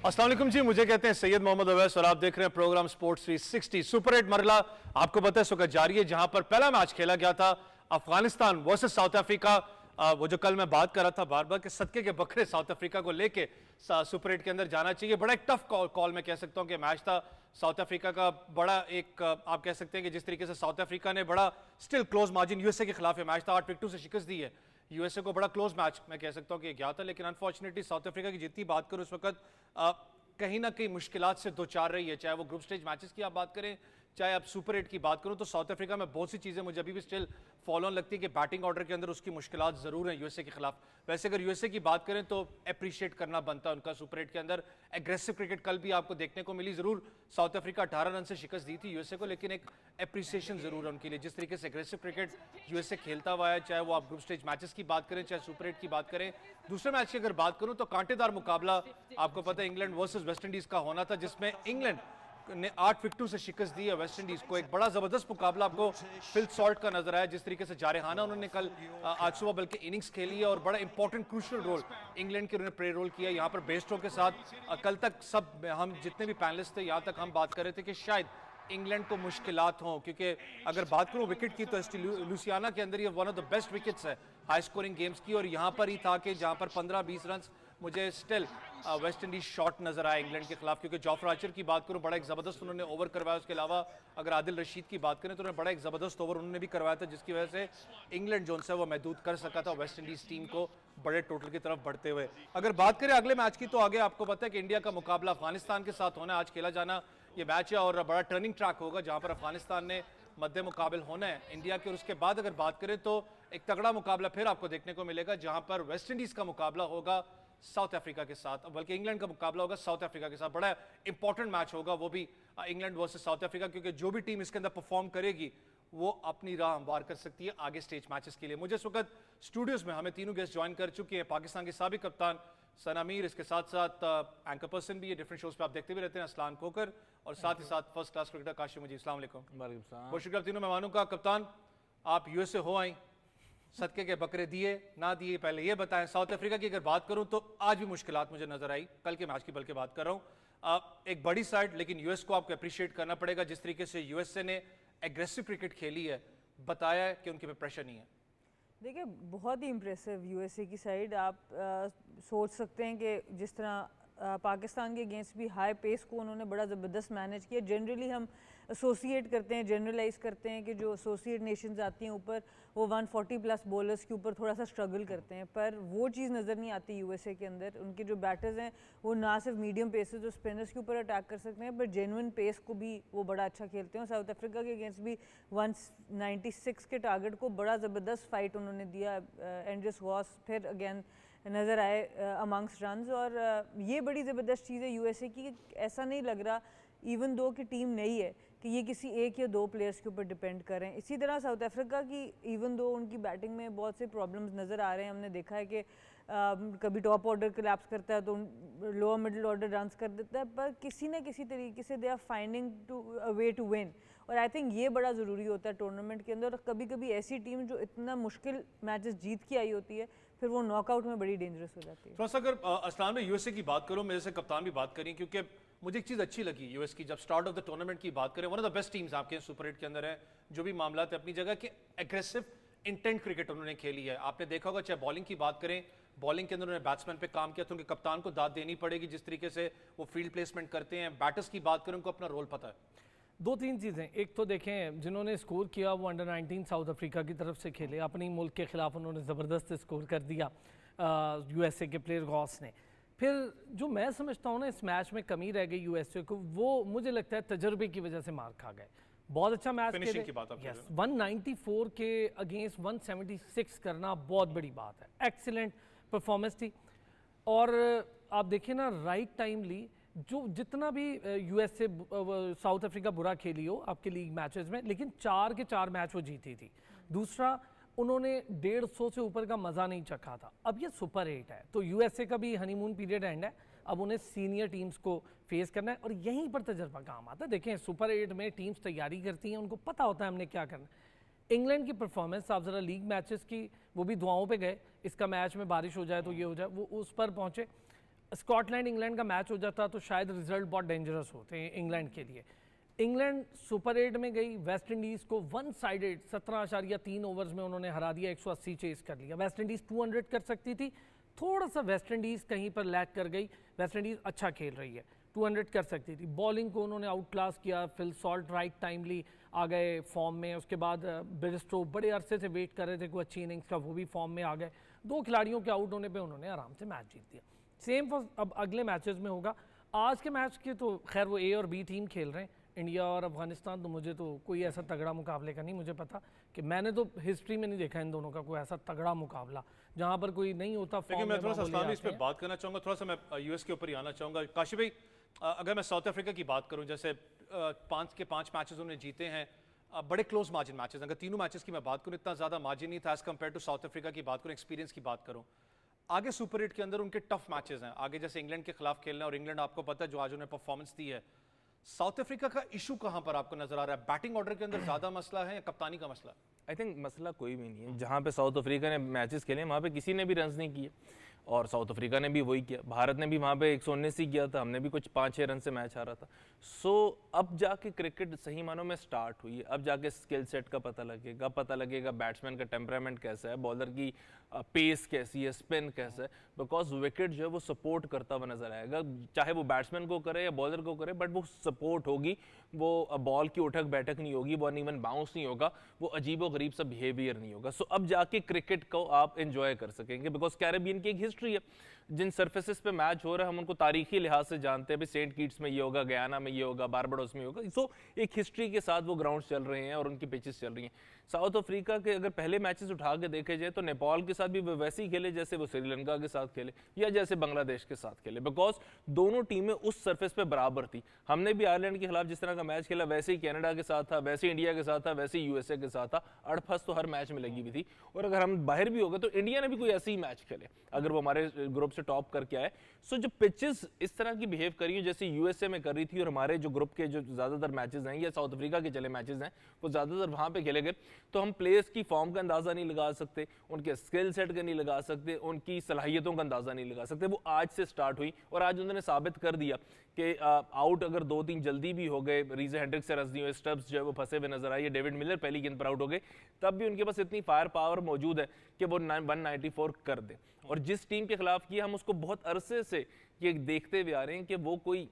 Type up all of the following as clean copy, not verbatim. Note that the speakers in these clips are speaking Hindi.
अस्सलाम वालेकुम जी, मुझे कहते हैं सैयद मोहम्मद अवैस और आप देख रहे हैं प्रोग्राम स्पोर्ट्स 360। सुपर 8 मरला आपको पता है इस वक्त जारी है, जहां पर पहला मैच खेला गया था अफगानिस्तान वर्सेस साउथ अफ्रीका। वो जो कल मैं बात कर रहा था बार बार कि सदके के बकरे साउथ अफ्रीका को लेके सुपर 8 के अंदर जाना चाहिए। बड़ा एक टफ कॉल मैं कह सकता हूं कि मैच था साउथ अफ्रीका का। बड़ा एक आप कह सकते हैं कि जिस तरीके से साउथ अफ्रीका ने बड़ा स्टिल क्लोज मार्जिन यूएसए के खिलाफ मैच था, 8 विकेटों से शिकस्त दी है यूएसए को। बड़ा क्लोज मैच मैं कह सकता हूं कि गया था, लेकिन अनफॉर्चुनेटली साउथ अफ्रीका की जितनी बात करूं इस वक्त कहीं ना कहीं मुश्किलात से दो चार रही है। चाहे वो ग्रुप स्टेज मैचेस की आप बात करें, चाहे आप सुपर 8 की बात करूं, तो साउथ अफ्रीका में बहुत सी चीजें मुझे अभी भी स्टिल फॉलो ऑन लगती है कि बैटिंग ऑर्डर के अंदर उसकी मुश्किलात जरूर हैं यूएसए के खिलाफ। वैसे अगर यूएसए की बात करें तो अप्रिशिएट करना बनता है उनका सुपर 8 के अंदर। एग्रेसिव क्रिकेट कल भी आपको देखने को मिली। जरूर साउथ अफ्रीका 18 रन से शिकस्त दी थी यूएसए को, लेकिन एक अप्रिसिएशन जरूर है उनके लिए जिस तरीके से एग्रेसिव क्रिकेट यूएसए खेलता हुआ है। चाहे वो आप ग्रुप स्टेज मैचेस की बात करें, चाहे सुपर 8 की बात करें। दूसरे मैच की अगर बात करूं तो कांटेदार मुकाबला आपको पता है इंग्लैंड वर्सेस वेस्ट इंडीज का होना था, जिसमें इंग्लैंड ने 8 विकेटों से शिकस्त दी है वेस्ट इंडीज को। एक बड़ा जबरदस्त मुकाबला आपको फिल सॉल्ट का नजर आया, जिस तरीके से जारहाना उन्होंने कल आज सुबह बल्कि इनिंग्स खेली है और बड़ा इंपॉर्टेंट क्रूशियल रोल इंग्लैंड के उन्होंने प्ले रोल किया यहाँ पर बेस्टो के साथ। कल तक सब हम जितने भी पैनलिस्ट थे यहाँ तक हम बात कर रहे थे कि शायद इंग्लैंड को मुश्किलात हों, क्योंकि अगर बात करूं विकेट की तो एसटी लुसियाना के अंदर ये one of the best wickets है हाई स्कोरिंग गेम्स की, और यहाँ पर ही था कि जहाँ पर 15-20 रन मुझे स्टिल वेस्ट इंडीज शॉट नजर आया इंग्लैंड के खिलाफ। क्योंकि जॉफर आर्चर की बात करूं, बड़ा एक जबरदस्त उन्होंने ओवर करवाया। उसके अलावा अगर आदिल रशीद की बात करें तो उन्होंने बड़ा एक जबरदस्त ओवर उन्होंने भी करवाया था, जिसकी वजह से इंग्लैंड जो है वो महदूद कर सका था वेस्ट इंडीज टीम को बड़े टोटल की तरफ बढ़ते हुए। अगर बात करें अगले मैच की तो आगे आपको पता है कि इंडिया का मुकाबला अफगानिस्तान के साथ होना है। आज खेला जाना ये मैच है और बड़ा टर्निंग ट्रैक होगा जहां पर अफगानिस्तान ने मद्दे मुकाबिल होना है इंडिया के। और उसके बाद अगर बात करें तो एक तगड़ा मुकाबला फिर आपको देखने को मिलेगा जहां पर वेस्ट इंडीज का मुकाबला होगा साउथ अफ्रीका के साथ, बल्कि इंग्लैंड का मुकाबला होगा साउथ अफ्रीका के साथ। बड़ा इंपॉर्टेंट मैच होगा वो भी इंग्लैंड वर्सेस साउथ अफ्रीका, क्योंकि जो भी टीम इसके अंदर परफॉर्म करेगी वो अपनी राह हमवार कर सकती है आगे स्टेज मैचेस के लिए। मुझे इस वक्त स्टूडियोज में हमें तीनों गेस्ट ज्वाइन कर चुके हैं। पाकिस्तान के साबिक कप्तान सना मीर, इसके साथ साथ एंकर पर्सन भी है, डिफरेंट शोज पे आप देखते भी रहते हैं, असलान कोकर, और साथ ही साथ first class cricketer Qasim Mujeeb. अस्सलाम वालेकुम। बहुत शुक्रिया तीनों मेहमानों का। कप्तान, आप यूएसए हो आई, सदके के बकरे दिए ना दिए, पहले ये बताएं। साउथ अफ्रीका की अगर बात करूं तो आज भी मुश्किलात मुझे नजर आई, कल के मैच की बल्कि बात कर रहा हूं। एक बड़ी साइड, लेकिन यूएस को आपको अप्रिशिएट करना पड़ेगा जिस तरीके से यूएसए ने एग्रेसिव क्रिकेट खेली है। बताया है कि उनके पे प्रेशर नहीं है। देखिए, बहुत ही इम्प्रेसिव यूएसए की साइड। आप सोच सकते हैं कि जिस तरह पाकिस्तान के अगेंस्ट भी हाई पेस को उन्होंने बड़ा ज़बरदस्त मैनेज किया। जनरली हम एसोसिएट करते हैं, जनरलाइज करते हैं कि जो एसोसिएट नेशंस आती हैं ऊपर वो 140 प्लस बॉलर्स के ऊपर थोड़ा सा स्ट्रगल करते हैं, पर वो चीज़ नज़र नहीं आती यूएसए के अंदर। उनके जो बैटर्स हैं वो ना सिर्फ मीडियम पेसेस और स्पिनर्स के ऊपर अटैक कर सकते हैं, पर जेन्युइन पेस को भी वो बड़ा अच्छा खेलते हैं। साउथ अफ्रीका के अगेंस्ट भी 196 के टारगेट को बड़ा ज़बरदस्त फाइट उन्होंने दिया। एंड्रस वॉस फिर अगेन नज़र आए अमंग्स रन्स, और ये बड़ी ज़बरदस्त चीज़ है यूएसए की। ऐसा नहीं लग रहा इवन दो कि टीम नई है कि ये किसी एक या दो प्लेयर्स के ऊपर डिपेंड करें। इसी तरह साउथ अफ्रीका की इवन दो उनकी बैटिंग में बहुत से प्रॉब्लम्स नज़र आ रहे हैं। हमने देखा है कि कभी टॉप ऑर्डर कोलैप्स करता है तो लोअर मिडिल ऑर्डर रन्स कर देता है, पर किसी न किसी तरीके से they are finding to a way to win. और आई थिंक ये बड़ा ज़रूरी होता है टूर्नामेंट के अंदर। और कभी कभी ऐसी टीम जो इतना मुश्किल मैचेस जीत के आई होती है फिर वो नॉकआउट में बड़ी डेंजरस हो जाती है। थोड़ा सा अगर असलान में यूएसए की बात करूं, मेरे से कप्तान भी बात करें, क्योंकि मुझे एक चीज़ अच्छी लगी यूएस की। जब स्टार्ट ऑफ द टूर्नामेंट की बात करें, one of the best teams आपके सुपर 8 के अंदर है, जो भी मामला है अपनी जगह के एग्रेसिव इंटेंट क्रिकेट उन्होंने खेली है। आपने देखा होगा, चाहे बॉलिंग की बात करें, बॉलिंग के अंदर उन्होंने बैट्समैन पे काम किया, तो उनके कप्तान को दाद देनी पड़ेगी जिस तरीके से वो फील्ड प्लेसमेंट करते हैं। बैटर्स की बात करें, उनको अपना रोल पता है। दो तीन चीज़ें, एक तो देखें जिन्होंने स्कोर किया वो अंडर 19 साउथ अफ्रीका की तरफ से खेले, अपनी मुल्क के खिलाफ उन्होंने ज़बरदस्त स्कोर कर दिया यूएसए के प्लेयर गॉस ने। फिर जो मैं समझता हूँ ना इस मैच में कमी रह गई यूएसए को, वो मुझे लगता है तजर्बे की वजह से मार खा गए। बहुत अच्छा मैच फिनिशिंग की बात आप 194 के अगेंस्ट 176 करना बहुत बड़ी बात है। एक्सीलेंट परफॉर्मेंस थी। और आप देखिए ना, राइट टाइमली जो जितना भी यूएसए साउथ अफ्रीका बुरा खेली हो आपके लीग मैचेस में, लेकिन 4 के 4 मैच वो जीती थी। दूसरा, उन्होंने 150 से ऊपर का मज़ा नहीं चखा था। अब ये सुपर 8 है तो यूएसए का भी हनीमून पीरियड एंड है, अब उन्हें सीनियर टीम्स को फेस करना है और यहीं पर तजर्बा काम आता है। देखें, सुपर 8 में टीम्स तैयारी करती हैं, उनको पता होता है हमने क्या करना है। इंग्लैंड की परफॉर्मेंस आप ज़रा लीग मैचेस की, वो भी दुआओं पे गए, इसका मैच में बारिश हो जाए तो ये हो जाए, वो उस पर पहुँचे। स्कॉटलैंड इंग्लैंड का मैच हो जाता तो शायद रिजल्ट बहुत डेंजरस होते इंग्लैंड के लिए। इंग्लैंड सुपर 8 में गई, वेस्ट इंडीज़ को वन साइडेड 17.3 ओवर्स में उन्होंने हरा दिया, 180 चेस कर लिया। वेस्ट इंडीज़ 200 कर सकती थी, थोड़ा सा वेस्ट इंडीज़ कहीं पर लैग कर गई। वेस्ट इंडीज़ अच्छा खेल रही है, 200 कर सकती थी। बॉलिंग को उन्होंने आउट क्लास किया, फिल सॉल्ट राइट टाइमली आ गए फॉर्म में। उसके बाद बेरिस्टो बड़े अरसे से वेट कर रहे थे कोई अच्छी इनिंग्स का, वो भी फॉर्म में आ गए। 2 खिलाड़ियों के आउट होने पे उन्होंने आराम से मैच जीत दिया। सेम अब अगले मैचेस में होगा। आज के मैच के तो खैर वो ए और बी टीम खेल रहे हैं, इंडिया और अफगानिस्तान। तो मुझे तो कोई ऐसा तगड़ा मुकाबले का नहीं मुझे पता, कि मैंने तो हिस्ट्री में नहीं देखा इन दोनों का कोई ऐसा तगड़ा मुकाबला जहां पर कोई नहीं होता। लेकिन मैं थोड़ा सा इस्लामी इस पे बात करना चाहूंगा, थोड़ा सा मैं यूएस के ऊपर ही आना चाहूंगा। काशी भाई, अगर मैं साउथ अफ्रीका की बात करूं, जैसे 5 के 5 मैचेस उन्होंने जीते हैं, बड़े क्लोज मार्जिन मैचेस। अगर तीनों मैचेस की मैं बात करूं, इतना ज्यादा मार्जिन नहीं था as compare to South Africa की बात करूं, एक्सपीरियंस की बात करूं। आगे सुपर 8 के अंदर उनके टफ मैचेस हैं, आगे जैसे इंग्लैंड के खिलाफ खेलना, और इंग्लैंड आपको पता है जो आज उन्हें परफॉर्मेंस दी है। साउथ अफ्रीका का इशू कहां पर आपको नजर आ रहा है? बैटिंग ऑर्डर के अंदर ज्यादा मसला है या कप्तानी का मसला? आई थिंक मसला कोई भी नहीं है। जहाँ पे साउथ अफ्रीका ने मैचेस खेले वहाँ पे किसी ने भी रन्स नहीं किए, और साउथ अफ्रीका ने भी वही किया। भारत ने भी वहाँ पे 119 ही किया था, हमने भी कुछ 5-6 रन से मैच हारा था। सो अब जाके क्रिकेट सही मानों में स्टार्ट हुई है। अब जाके स्किल सेट का पता लगेगा बैट्समैन का टेम्परामेंट कैसा है, बॉलर की पेस कैसी है, स्पिन कैसा है। बिकॉज विकेट जो है वो सपोर्ट करता हुआ नजर आएगा, चाहे वो बैट्समैन को करे या बॉलर को करे, बट वो सपोर्ट होगी। वो बॉल की उठक बैठक नहीं होगी, वो इवन बाउंस नहीं होगा, वो अजीबो गरीब सा बिहेवियर नहीं होगा। सो अब जाके क्रिकेट को आप एंजॉय कर सकेंगे, बिकॉज कैरेबियन की एक हिस्ट्री है। जिन सर्फेसेस पे मैच हो रहा है हम उनको तारीखी लिहाज से जानते हैं, भी सेंट किट्स में ये होगा, गयाना में ये होगा, बारबाडोस में होगा। सो एक हिस्ट्री के साथ वो ग्राउंड चल रहे हैं और उनकी पिचेस चल रही हैं। साउथ अफ्रीका के अगर पहले मैचेस उठा के देखे जाए तो नेपाल के साथ भी वो वैसे ही खेले जैसे वो श्रीलंका के साथ खेले या जैसे बांग्लादेश के साथ खेले, बिकॉज दोनों टीमें उस सरफेस पे बराबर थी। हमने भी आयरलैंड के खिलाफ जिस तरह का मैच खेला वैसे ही कनाडा के साथ था, वैसे ही इंडिया के साथ था, वैसे ही यूएसए के साथ था। अड़फस तो हर मैच में लगी हुई थी। और अगर हम बाहर भी हो गए तो इंडिया ने भी कोई ऐसे ही मैच खेले अगर वो हमारे ग्रुप से टॉप करके आए। सो जो पिचेस इस तरह की बिहेव करी है जैसे यूएसए में कर रही थी, और हमारे जो ग्रुप के जो ज्यादातर मैचेस हैं या साउथ अफ्रीका के चले मैचेस हैं वो ज्यादातर वहां पे खेले गए, तो हम प्लेयर्स की फॉर्म का अंदाजा नहीं लगा सकते, उनके स्किल सेट का नहीं लगा सकते, उनकी सलाहियतों का अंदाजा नहीं लगा सकते। वो आज से स्टार्ट हुई और आज उन्होंने साबित कर दिया कि आउट अगर 2-3 जल्दी भी हो गए, रीजे हेंड्रिक्स से रन नहीं हुए, स्टब्स जो है वो फंसे हुए नजर आए, डेविड मिलर पहली गेंद पर आउट हो गए, तब भी उनके पास इतनी फायर पावर मौजूद है कि वो 194 कर दे। और जिस टीम के खिलाफ किया हम उसको बहुत अरसे से ये देखते हुए आ रहे हैं कि वो कोई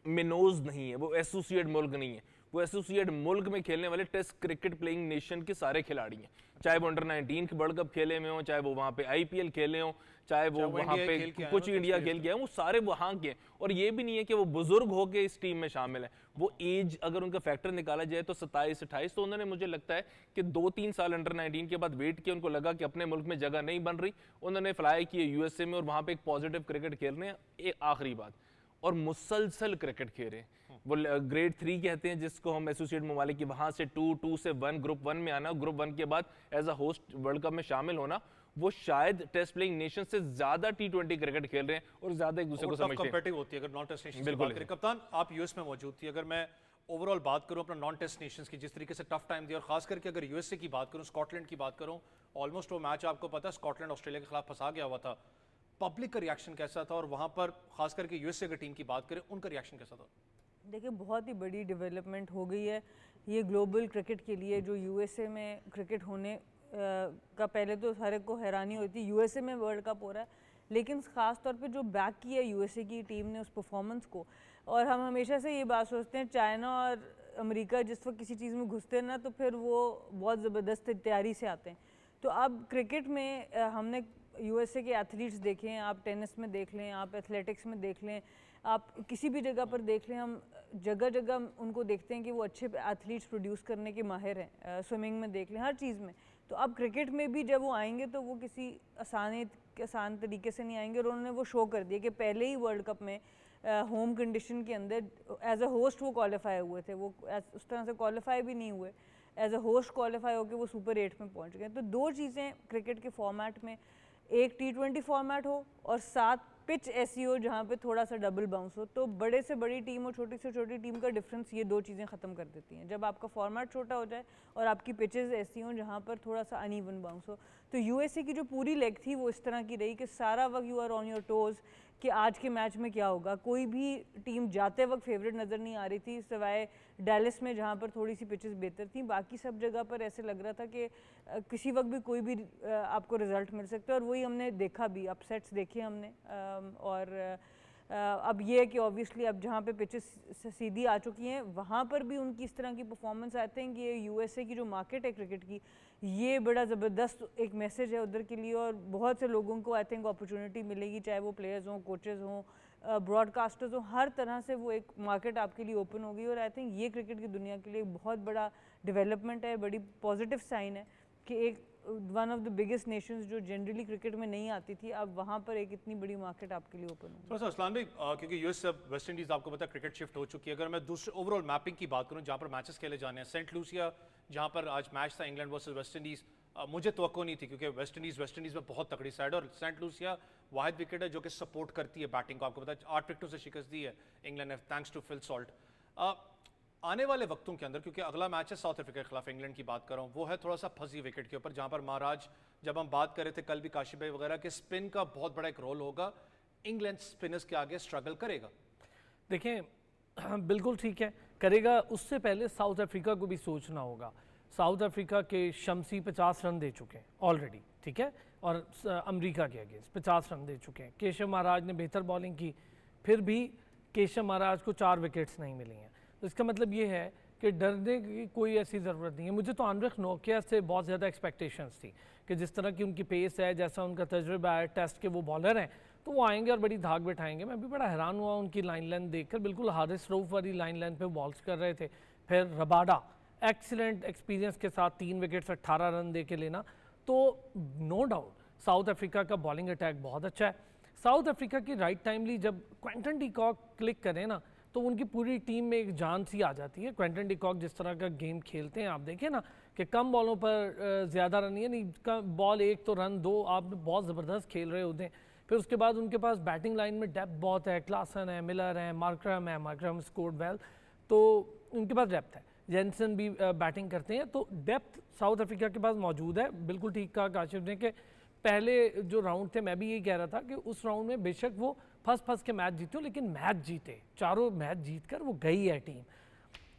मिनोज नहीं है, वो एसोसिएट मुल्क नहीं है, वो एसोसिएट मुल्क में खेलने वाले टेस्ट क्रिकेट प्लेइंग नेशन के सारे खिलाड़ी हैं, चाहे वो अंडर 19 के वर्ल्ड कप खेले में हो, चाहे वो वहाँ पे आईपीएल खेले हो, चाहे वो वहाँ पे कुछ इंडिया खेल के आए, वो सारे वहाँ के हैं। और ये भी नहीं है कि वो बुजुर्ग होके इस टीम में शामिल है, वो एज अगर उनका फैक्टर निकाला जाए तो 27-28, तो उन्होंने मुझे लगता है कि 2-3 साल अंडर 19 के बाद वेट किया, उनको लगा कि अपने मुल्क में जगह नहीं बन रही, उन्होंने फ्लाई किए यूएसए में और वहाँ पे एक पॉजिटिव क्रिकेट खेल रहे हैं। एक आखिरी बात, और मुसलसल क्रिकेट खेल रहे हैं, वो ग्रेड 3 कहते हैं जिसको हम एसोसिएट ममालिक की, वहां से 2 से 1 ग्रुप 1 में आना, ग्रुप 1 के बाद as a host world cup में शामिल होना, वो शायद टेस्ट प्लेइंग नेशन से ज्यादा T20 क्रिकेट खेल रहे हैं और ज्यादा एक दूसरे को समझते हैं। कॉम्पिटिटिव होती है अगर नॉन टेस्ट नेशंस की बात करें। कप्तान, आप यूएस में मौजूद थी, अगर मैं ओवरऑल बात करूं अपना नॉन टेस्ट नेशंस की, जिस तरीके से टफ टाइम दिया, और खास करके अगर यूएसए की बात करूं, स्कॉटलैंड की बात करूं, ऑलमोस्ट वो मैच आपको पता है स्कॉटलैंड ऑस्ट्रेलिया के खिलाफ फंसा गया हुआ था, पब्लिक का रिएक्शन कैसा था? और वहां पर खास करके यूएसए की टीम की बात करें, उनका रिएक्शन कैसा था? देखिए, बहुत ही बड़ी डेवलपमेंट हो गई है ये ग्लोबल क्रिकेट के लिए। जो यूएसए में क्रिकेट होने का पहले तो हर एक को हैरानी होती है, यूएसए में वर्ल्ड कप हो रहा है, लेकिन ख़ास तौर पे जो बैक किया यूएसए की टीम ने उस परफॉर्मेंस को। और हम हमेशा से ये बात सोचते हैं, चाइना और अमेरिका जिस वक्त किसी चीज़ में घुसते हैं ना, तो फिर वो बहुत ज़बरदस्त तैयारी से आते हैं। तो अब क्रिकेट में हमने यूएसए के एथलीट्स देखे हैं, आप टेनिस में देख लें, आप एथलेटिक्स में देख लें, आप किसी भी जगह पर देख लें, हम जगह जगह उनको देखते हैं कि वो अच्छे एथलीट्स प्रोड्यूस करने के माहिर हैं। स्विमिंग में देख लें, हर चीज़ में। तो अब क्रिकेट में भी जब वो आएंगे तो वो किसी आसान तरीके से नहीं आएंगे, और उन्होंने वो शो कर दिया कि पहले ही वर्ल्ड कप में होम कंडीशन के अंदर एज अ होस्ट वो क्वालिफाई हुए थे, वो उस तरह से क्वालिफाई भी नहीं हुए, एज अ होस्ट क्वालिफाई होकर वो सुपर 8 में पहुंच गए। तो दो चीज़ें क्रिकेट के फॉर्मेट में, एक T20 फॉर्मेट हो और साथ पिच ऐसी हो जहाँ पे थोड़ा सा डबल बाउंस हो, तो बड़े से बड़ी टीम और छोटी से छोटी टीम का डिफरेंस ये दो चीज़ें ख़त्म कर देती हैं। जब आपका फॉर्मेट छोटा हो जाए और आपकी पिचेस ऐसी हों जहाँ पर थोड़ा सा अनइवन बाउंस हो, तो यूएसए की जो पूरी लेग थी वो इस तरह की रही कि सारा वक्त you are on your toes, कि आज के मैच में क्या होगा। कोई भी टीम जाते वक्त फेवरेट नज़र नहीं आ रही थी सिवाय डैलस में जहाँ पर थोड़ी सी पिचेस बेहतर थी। बाकी सब जगह पर ऐसे लग रहा था कि किसी वक्त भी कोई भी आपको रिजल्ट मिल सकता है, और वही हमने देखा भी, अपसेट्स देखे हमने। और अब ये है कि ऑब्वियसली अब जहाँ पे पिचेस सीधी आ चुकी हैं वहाँ पर भी उनकी इस तरह की परफॉर्मेंस आते हैं कि ये यूएसए की जो मार्केट है क्रिकेट की, ये बड़ा ज़बरदस्त एक मैसेज है उधर के लिए, और बहुत से लोगों को आई थिंक अपॉर्चुनिटी मिलेगी, चाहे वो प्लेयर्स हों, कोचेज़ हों, ब्रॉडकास्टर्स हों, हर तरह से वो एक मार्केट आपके लिए ओपन होगी। और आई थिंक ये क्रिकेट की दुनिया के लिए एक बहुत बड़ा डेवलपमेंट है, बड़ी पॉजिटिव साइन है कि एक one of the biggest Nations जो जनरली क्रिकेट में नहीं आती थी, अब वहाँ पर एक इतनी बड़ी मार्केट आपके लिए ओपन हो। थोड़ा सा असलान भाई, क्योंकि यूएस से वेस्ट इंडीज आपको पता है क्रिकेट शिफ्ट हो चुकी है। अगर मैं दूसरे ओवरऑल मैपिंग की बात करूं जहाँ पर मैचेस खेले जाने हैं, सेंट लूसिया जहाँ पर आज मैच था इंग्लैंड वर्सेस वेस्ट इंडीज़, मुझे तवक्को नहीं थी क्योंकि वेस्ट इंडीज़ में बहुत तगड़ी साइड है, और सेंट लूसिया वाहिद विकेट है जो कि सपोर्ट करती है बैटिंग को। आपको पता है 8 विकेटों से शिकस्त दी है इंग्लैंड ने थैंक्स टू फिल सॉल्ट। आने वाले वक्तों के अंदर, क्योंकि अगला मैच है साउथ अफ्रीका के खिलाफ, इंग्लैंड की बात कर रहा हूँ, वो है थोड़ा सा फंसी विकेट के ऊपर, जहाँ पर महाराज, जब हम बात कर रहे थे कल भी काशिफ भाई वगैरह के, स्पिन का बहुत बड़ा एक रोल होगा, इंग्लैंड स्पिनर्स के आगे स्ट्रगल करेगा। देखें बिल्कुल ठीक है, करेगा। उससे पहले साउथ अफ्रीका को भी सोचना होगा। साउथ अफ्रीका के शम्सी 50 रन दे चुके हैं ऑलरेडी, ठीक है, और अमेरिका के अगेंस्ट 50 रन दे चुके हैं। केशव महाराज ने बेहतर बॉलिंग की, फिर भी केशव महाराज को 4 विकेट्स नहीं मिली हैं। तो इसका मतलब ये है कि डरने की कोई ऐसी ज़रूरत नहीं है। मुझे तो आनरिक नोकिया से बहुत ज़्यादा एक्सपेक्टेशंस थी कि जिस तरह की उनकी पेस है, जैसा उनका तजुर्बा है, टेस्ट के वो बॉलर हैं, तो वो आएंगे और बड़ी धाक बैठाएंगे। मैं भी बड़ा हैरान हुआ उनकी लाइन लेंथ देखकर, बिल्कुल हारिस रऊफ वाली लाइन लेंथ पे बॉल्स कर रहे थे। फिर रबाडा एक्सीलेंट एक्सपीरियंस के साथ 3 विकेट्स 18 रन दे के लेना, तो नो डाउट साउथ अफ्रीका का बॉलिंग अटैक बहुत अच्छा है। साउथ अफ्रीका की राइट टाइमली जब क्विंटन डी कॉक क्लिक करें ना, तो उनकी पूरी टीम में एक जान सी आ जाती है। क्विंटन डी कॉक जिस तरह का गेम खेलते हैं, आप देखें ना कि कम बॉलों पर ज़्यादा रन नहीं, कम बॉल 1 तो रन 2, आप बहुत ज़बरदस्त खेल रहे होते हैं। फिर उसके बाद उनके पास बैटिंग लाइन में डेप्थ बहुत है, क्लासन है, मिलर है, मार्करम स्कोर्ड वेल, तो उनके पास डेप्थ है। जेनसन भी बैटिंग करते हैं, तो डेप्थ साउथ अफ्रीका के पास मौजूद है। बिल्कुल ठीक कहा काशिफ ने कि पहले जो राउंड थे, मैं भी यही कह रहा था कि उस राउंड में बेशक वो फंस के मैच जीते हो, लेकिन मैच जीते, चारों मैच जीत कर वो गई है टीम।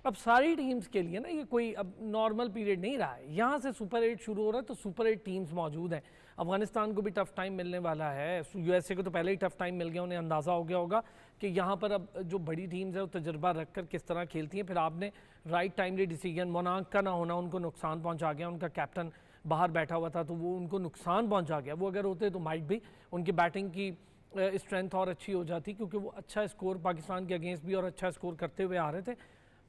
अब सारी टीम्स के लिए ना ये कोई अब नॉर्मल पीरियड नहीं रहा है, यहाँ से सुपर 8 शुरू हो रहा है, तो सुपर 8 टीम्स मौजूद हैं। अफगानिस्तान को भी टफ टाइम मिलने वाला है, यूएसए को तो पहले ही टफ टाइम मिल गया, उन्हें अंदाज़ा हो गया होगा कि यहाँ पर अब जो बड़ी टीम्स है वो तजर्बा रख कर किस तरह खेलती हैं। फिर आपने राइट टाइमली डिसीजन, मोनाक का ना होना उनको नुकसान पहुँचा गया, उनका कैप्टन बाहर बैठा हुआ था तो वो उनको नुकसान पहुँचा गया। वो अगर होते तो माइट भी उनकी बैटिंग की स्ट्रेंथ और अच्छी हो जाती, क्योंकि वो अच्छा स्कोर पाकिस्तान के अगेंस्ट भी और अच्छा स्कोर करते हुए आ रहे थे।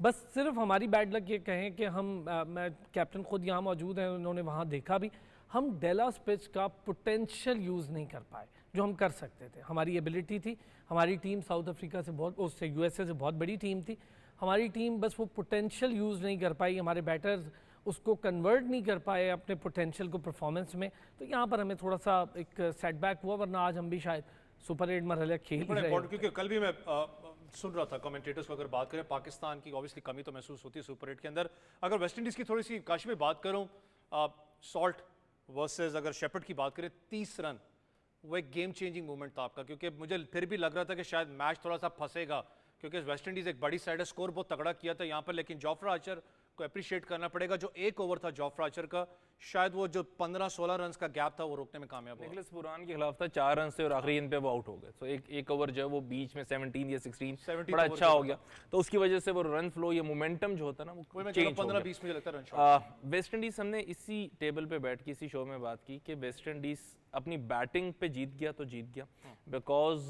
बस सिर्फ हमारी बैड लक ये कहें कि हम मैं कैप्टन खुद यहाँ मौजूद हैं, उन्होंने वहाँ देखा भी, हम डेलास पिच का पोटेंशियल यूज़ नहीं कर पाए जो हम कर सकते थे। हमारी एबिलिटी थी, हमारी टीम साउथ अफ्रीका से बहुत, उससे यूएसए से बहुत बड़ी टीम थी, हमारी टीम बस वो पोटेंशियल यूज़ नहीं कर पाई, हमारे बैटर्स उसको कन्वर्ट नहीं कर पाए अपने पोटेंशियल को परफॉर्मेंस में। तो यहाँ पर हमें थोड़ा सा एक सेटबैक हुआ, वरना आज हम भी शायद सुपर 8 मरहला खेल ही रहे हैं। क्योंकि कल भी मैं सुन रहा था कमेंटेटर्स को, अगर बात करें पाकिस्तान की ऑब्वियसली कमी तो महसूस होती है सुपर 8 के अंदर। अगर वेस्ट इंडीज़ की थोड़ी सी काश में बात करूं, सॉल्ट वर्सेस अगर शेपर्ड की बात करें, 30 रन वो एक गेम चेंजिंग मूवमेंट था आपका, क्योंकि मुझे फिर भी लग रहा था कि शायद मैच थोड़ा सा फंसेगा, क्योंकि वेस्ट इंडीज़ एक बड़ी साइड है, स्कोर बहुत तगड़ा किया था यहाँ पर। लेकिन जोफ्रा आर्चर को अप्रिशिएट करना पड़ेगा, जो एक ओवर था जोफ्रा आर्चर का, शायद वो जो 15-16 रन का गैप था वो रोकने में कामयाब हुआ। निकलस पुरान के खिलाफ था 4 रन से और आखिरी इन पे वो आउट हो गए। तो एक ओवर जो है वो बीच में 17 या 16 बड़ा अच्छा हो गया, तो उसकी वजह से वो रन फ्लो या मोमेंटम जो होता है ना वो चेंज हो गया। 15-20 मुझे लगता है रन शॉट। वेस्ट इंडीज, हमने इसी टेबल पे बैठ के इसी शो में बात की कि वेस्ट इंडीज अपनी बैटिंग पे जीत गया तो जीत गया, बिकॉज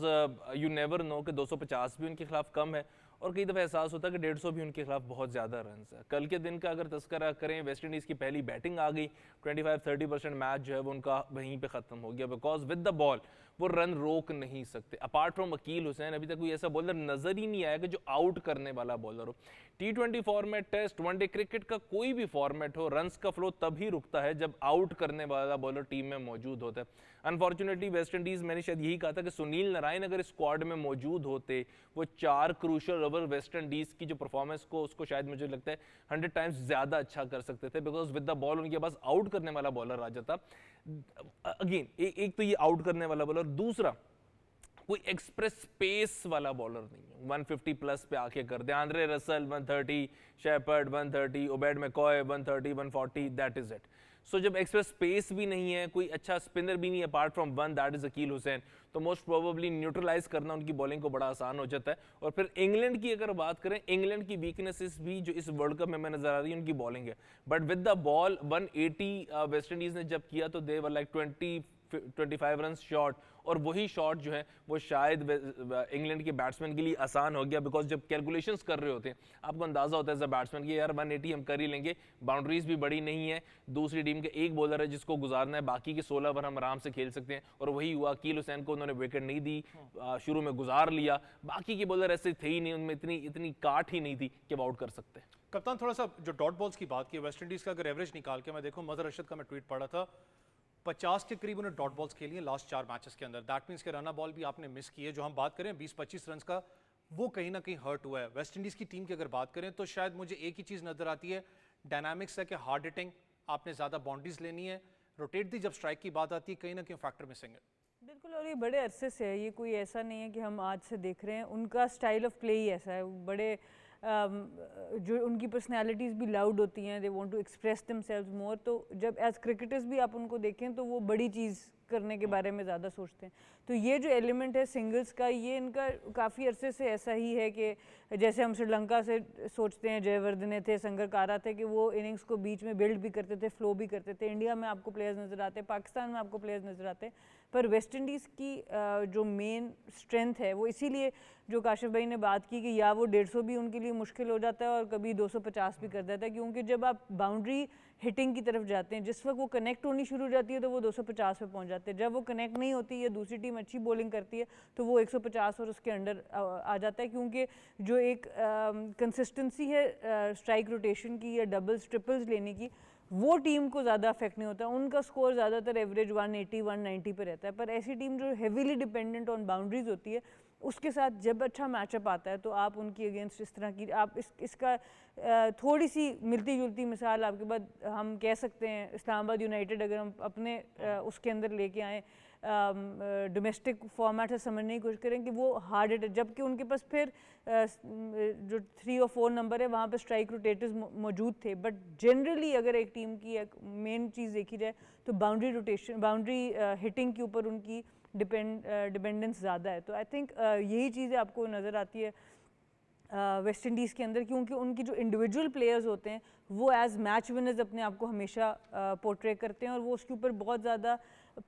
यू नेवर नो कि 250 भी उनके खिलाफ कम है, और कई दफ़ा एहसास होता है कि 150 भी उनके खिलाफ बहुत ज़्यादा रन है। कल के दिन का अगर तस्करा करें, वेस्ट इंडीज़ की पहली बैटिंग आ गई, 25-30% मैच जो है वो उनका वहीं पे ख़त्म हो गया, बिकॉज विद द बॉल वो रन रोक नहीं सकते। अपार्ट फ्रॉम अकील हुसैन अभी तक कोई ऐसा बॉलर नज़र ही नहीं आया कि जो आउट करने वाला बॉलर हो। T20 format, test, one day cricket का कोई भी फॉर्मेट हो, रन्स का फ्लो तभी रुकता है जब आउट करने वाला बॉलर टीम में मौजूद होता है। अनफॉर्चुनेटली वेस्ट इंडीज़, मैंने शायद यही कहा था कि सुनील नारायण अगर स्क्वाड में मौजूद होते, वो 4 क्रूशल ओवर वेस्ट इंडीज़ की जो परफॉर्मेंस को उसको शायद मुझे लगता है 100 टाइम्स ज़्यादा अच्छा कर सकते थे, बिकॉज विद द बॉल उनके पास आउट करने वाला बॉलर आ जाता। अगेन एक तो ये आउट करने वाला बॉलर, दूसरा कोई एक्सप्रेस पेस वाला बॉलर नहीं है। 150 प्लस पे आके कर दे। Andre Russell 130, Shepherd 130, Obed McCoy 130, 140, that is it. So जब एक्सप्रेस पेस भी नहीं है, कोई अच्छा स्पिनर भी नहीं है apart from one, that is Akeal Hosein, तो मोस्ट प्रोबेबली न्यूट्रलाइज करना उनकी बॉलिंग को बड़ा आसान हो जाता है। और फिर इंग्लैंड की अगर बात करें, इंग्लैंड की वीकनेसेस भी जो इस वर्ल्ड कप में हमें नजर आ रही है उनकी बॉलिंग है। But with the ball 180 West Indies ने जब किया तो दे वर लाइक 25 रन शॉर्ट, और वही शॉट जो है वो शायद इंग्लैंड के बैट्समैन के लिए आसान हो गया, बिकॉज जब कैलकुलेशंस कर रहे होते हैं आपको अंदाजा होता है एज अ बैट्समैन कि यार 180 हम कर ही लेंगे, बाउंड्रीज भी बड़ी नहीं है, दूसरी टीम के एक बॉलर है जिसको गुजारना है, बाकी के 16 ओवर हम आराम से खेल सकते हैं। और वही हुआ, अकील हुसैन को उन्होंने विकेट नहीं दी, शुरू में गुजार लिया, बाकी के बॉलर ऐसे थे ही नहीं, उनमें इतनी काट ही नहीं थी कि वो आउट कर सकते हैं। कप्तान, थोड़ा सा जो डॉट बॉल्स की बात की वेस्ट इंडीज का, अगर एवरेज निकाल के मैं देखूं, मजहर रशीद का मैं ट्वीट पढ़ा था, 50 के करीब उन्हें डॉट बॉल्स खेली हैं लास्ट 4 मैचेस के अंदर। दैट मींस के रन बॉल भी आपने मिस की है। जो हम बात करें 20-25 रन का, वो कहीं ना कहीं हर्ट हुआ है। वेस्ट इंडीज की टीम की अगर बात करें तो शायद मुझे एक ही चीज़ नजर आती है, डायनामिक्स है कि हार्ड हिटिंग, आपने ज़्यादा बाउंड्रीज लेनी है, रोटेट दी जब स्ट्राइक की बात आती है, कहीं ना कहीं फैक्टर मिसिंग है। बिल्कुल, और ये बड़े अरसे से है, ये कोई ऐसा नहीं है कि हम आज से देख रहे हैं, उनका स्टाइल ऑफ प्ले ही ऐसा है। बड़े जो उनकी पर्सनालिटीज़ भी लाउड होती हैं, they want to express themselves more. तो जब एज क्रिकेटर्स भी आप उनको देखें तो वो बड़ी चीज़ करने के बारे में ज़्यादा सोचते हैं। तो ये जो एलिमेंट है सिंगल्स का, ये इनका काफ़ी अरसे से ऐसा ही है कि जैसे हम श्रीलंका से सोचते हैं, जयवर्धने थे, संगकारा थे, कि वो इनिंग्स को बीच में बिल्ड भी करते थे, फ्लो भी करते थे। इंडिया में आपको प्लेयर्स नज़र आते हैं, पाकिस्तान में आपको प्लेयर्स नज़र आते हैं, पर वेस्ट इंडीज़ की जो मेन स्ट्रेंथ है वो इसीलिए, जो काशिफ भाई ने बात की कि या वो 150 भी उनके लिए मुश्किल हो जाता है और कभी 250 भी कर देता है, क्योंकि जब आप बाउंड्री हिटिंग की तरफ जाते हैं, जिस वक्त वो कनेक्ट होनी शुरू हो जाती है तो वो 250 पे पहुंच जाते हैं। जब वो कनेक्ट नहीं होती है, दूसरी टीम अच्छी बॉलिंग करती है, तो वो 150 और उसके अंडर आ जाता है, क्योंकि जो एक कंसिस्टेंसी है स्ट्राइक रोटेशन की या डबल्स ट्रिपल्स लेने की, वो टीम को ज़्यादा अफेक्ट नहीं होता। उनका स्कोर ज़्यादातर एवरेज 180-190 पे रहता है। पर ऐसी टीम जो हेवीली डिपेंडेंट ऑन बाउंड्रीज होती है, उसके साथ जब अच्छा मैचअप आता है तो आप उनकी अगेंस्ट इस तरह की, आप इसका थोड़ी सी मिलती जुलती मिसाल आपके बाद हम कह सकते हैं, इस्लामाबाद यूनाइटेड अगर हम अपने उसके अंदर लेके आएँ, डोमेस्टिक फॉर्मेट से समझने की कोशिश करें कि वो हार्ड हिटर, जबकि उनके पास फिर जो 3 और 4 नंबर है वहाँ पे स्ट्राइक रोटेटर्स मौजूद थे। बट जनरली अगर एक टीम की एक मेन चीज़ देखी जाए तो बाउंड्री रोटेशन, बाउंड्री हिटिंग के ऊपर उनकी डिपेंडेंस ज़्यादा है। तो आई थिंक यही चीज़ें आपको नज़र आती है वेस्ट इंडीज़ के अंदर, क्योंकि उनकी जो इंडिविजुअल प्लेयर्स होते हैं वो एज मैच विनर्स अपने आप को हमेशा पोर्ट्रे करते हैं, और वो उसके ऊपर बहुत ज़्यादा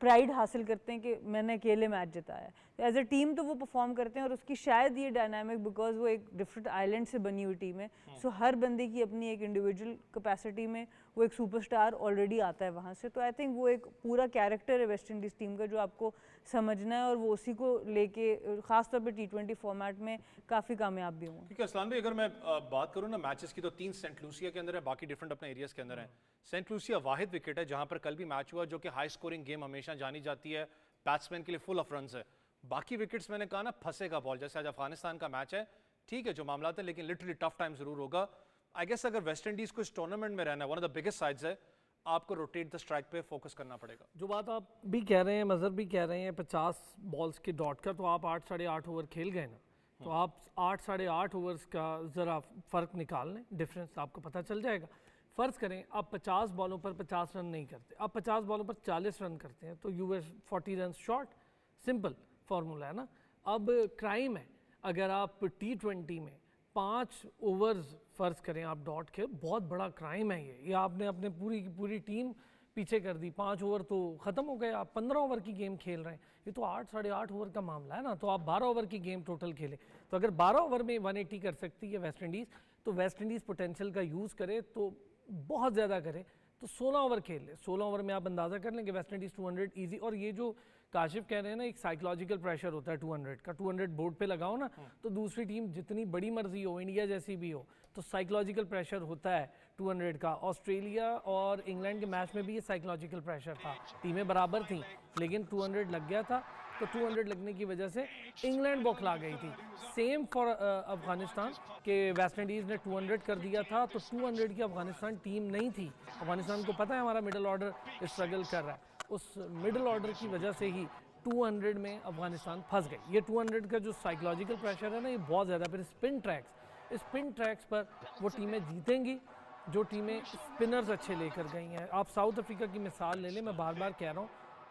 प्राइड हासिल करते हैं कि मैंने अकेले मैच जिताया है। एज अ टीम तो वो परफॉर्म करते हैं, और उसकी शायद ये डायनामिक, बिकॉज वो एक डिफरेंट आइलैंड से बनी हुई टीम है, सो हर बंदे की अपनी एक इंडिविजुअल कैपेसिटी में वो एक सुपरस्टार ऑलरेडी आता है वहाँ से। तो आई थिंक वो एक पूरा कैरेक्टर है वेस्ट इंडीज़ टीम का जो आपको समझना है, और वो उसी को लेके खासतौर पर T20 फॉर्मेट में काफ़ी कामयाब भी हुए। ठीक है असलान भाई, अगर मैं बात करूँ ना मैचेस की, तो 3 सेंट लूसिया के अंदर है, बाकी डिफरेंट अपने एरियाज के अंदर है। सेंट लूसिया वाहिद विकेट है जहां पर कल भी मैच हुआ, जो कि हाई स्कोरिंग गेम हमेशा जानी जाती है, बैट्समैन के लिए फुल ऑफ रन्स है। बाकी विकेट्स मैंने कहा ना फंसेगा बॉल, जैसे आज अफगानिस्तान का मैच है, ठीक है जो मामला है, लेकिन लिटरली टफ टाइम जरूर होगा। आई गेस अगर वेस्ट इंडीज को इस टूर्नामेंट में रहना है, one of the biggest sides है, आपको रोटेट द स्ट्राइक पे फोकस करना पड़ेगा। जो बात आप भी कह रहे हैं, मजहर भी कह रहे हैं 50 बॉल्स के डॉट का, तो आप 8 साढ़े 8 ओवर खेल गए ना, तो आप 8 साढ़े 8 ओवर्स का ज़रा फ़र्क निकाल लें, डिफरेंस आपको पता चल जाएगा। फ़र्ज़ करें आप 50 बॉलों पर 50 रन नहीं करते, आप 50 बॉलों पर 40 रन करते हैं, तो you are 40 run short. Simple formula है ना। अब क्राइम है अगर आप T20 में 5 ओवर्स फ़र्ज़ करें आप डॉट के, बहुत बड़ा क्राइम है ये आपने अपने पूरी की पूरी टीम पीछे कर दी। 5 ओवर तो ख़त्म हो गए, आप 15 ओवर की गेम खेल रहे हैं, ये तो 8 साढ़े 8 ओवर का मामला है ना। तो आप 12 ओवर की गेम टोटल खेलें, तो अगर 12 ओवर में 180 कर सकती है वेस्ट इंडीज़, तो वेस्ट इंडीज़ पोटेंशियल का यूज़ करे तो बहुत ज़्यादा करे तो 16 ओवर खेल ले। 16 ओवर में आप अंदाज़ा कर लें कि वेस्ट इंडीज़ 200 ईजी। और ये जो काशिफ कह रहे हैं ना, एक साइकोलॉजिकल प्रेशर होता है 200 का, 200 बोर्ड पे लगाओ ना, तो दूसरी टीम जितनी बड़ी मर्जी हो, इंडिया जैसी भी हो, तो साइकोलॉजिकल प्रेशर होता है 200 का। ऑस्ट्रेलिया और इंग्लैंड के मैच में भी ये साइकोलॉजिकल प्रेशर था, टीमें बराबर थी, लेकिन 200 लग गया था, तो 200 लगने की वजह से इंग्लैंड बौखला गई थी। सेम फॉर अफगानिस्तान के वेस्ट इंडीज़ ने 200 कर दिया था, तो 200 की अफगानिस्तान टीम नहीं थी। अफगानिस्तान को पता है हमारा मिडल ऑर्डर स्ट्रगल कर रहा है, उस मिडल ऑर्डर की वजह से ही 200 में अफगानिस्तान फंस गई। ये 200 का जो साइकोलॉजिकल प्रेशर है ना, ये बहुत ज़्यादा। फिर स्पिन ट्रैक्स पर वो टीमें जीतेंगी जो टीमें स्पिनर्स अच्छे लेकर गई हैं। आप साउथ अफ्रीका की मिसाल ले लें, मैं बार बार कह रहा हूँ,